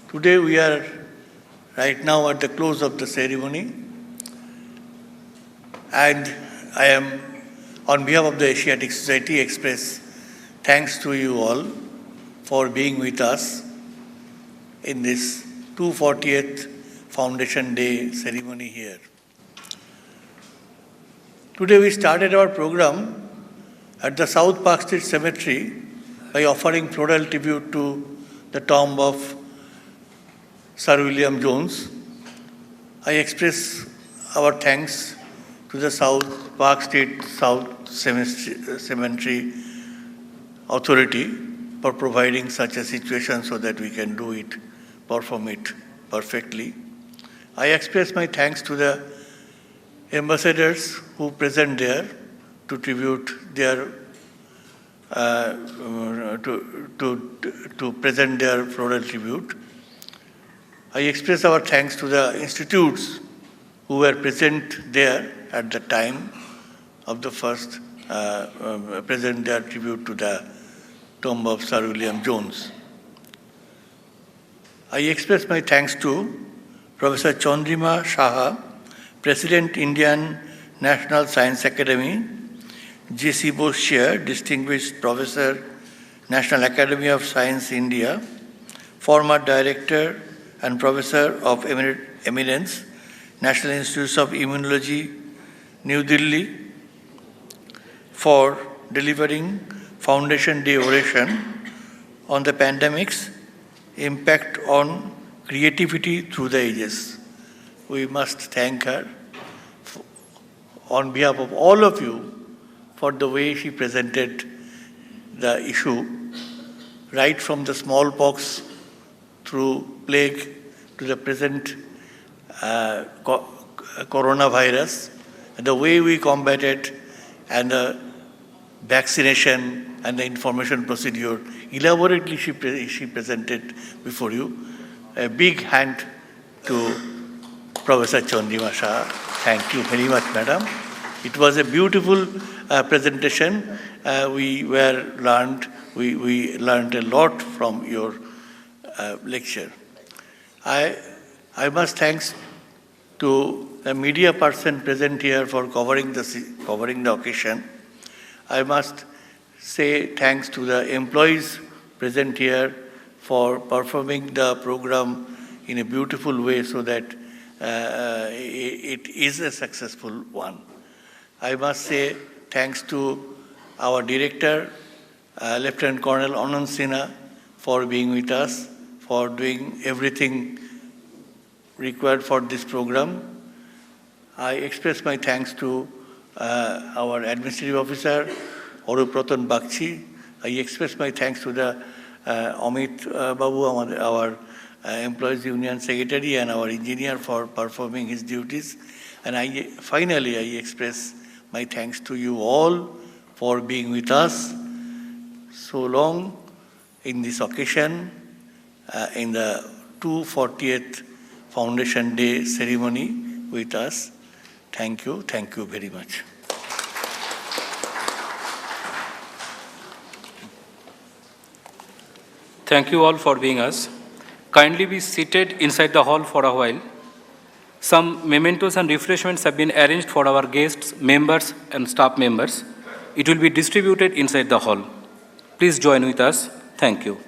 Today we are right now at the close of the ceremony, and I am on behalf of the Asiatic Society express thanks to you all for being with us in this 240th Foundation Day ceremony here. Today we started our program at the South Park Street Cemetery by offering floral tribute to the tomb of Sir William Jones. I express our thanks to the South Park Street South Cemetery Authority for providing such a situation so that we can do it, perform it perfectly. I express my thanks to the ambassadors who present there to tribute their to present their floral tribute. I express our thanks to the institutes who were present there at the time of the first present their tribute to the tomb of Sir William Jones. I express my thanks to Professor Chandrima Saha, President, Indian National Science Academy, J.C. Bose Chair, Distinguished Professor, National Academy of Science, India, former Director and Professor of Eminence, National Institutes of Immunology, New Delhi, for delivering Foundation Day oration on the pandemic's impact on creativity through the ages. We must thank her on behalf of all of you for the way she presented the issue, right from the smallpox through plague to the present coronavirus, and the way we combat it, and the vaccination and the information procedure. Elaborately she presented before you. A big hand to Professor Chandrima Shah. Thank you very much, madam. It was a beautiful presentation. We learned a lot from your lecture. I must thanks to the media person present here for covering the occasion. I must say thanks to the employees present here for performing the program in a beautiful way so that it is a successful one. I must say thanks to our director, Lieutenant Colonel Anand Sinha, for being with us, for doing everything required for this program. I express my thanks to our administrative officer, Arupratan Bakchi. I express my thanks to the Amit Babu, our Employees Union Secretary, and our engineer for performing his duties. And finally, I express my thanks to you all for being with us so long in this occasion, in the 240th Foundation Day ceremony with us. Thank you very much. Thank you all for being us. Kindly be seated inside the hall for a while. Some mementos and refreshments have been arranged for our guests, members, and staff members. It will be distributed inside the hall. Please join with us. Thank you.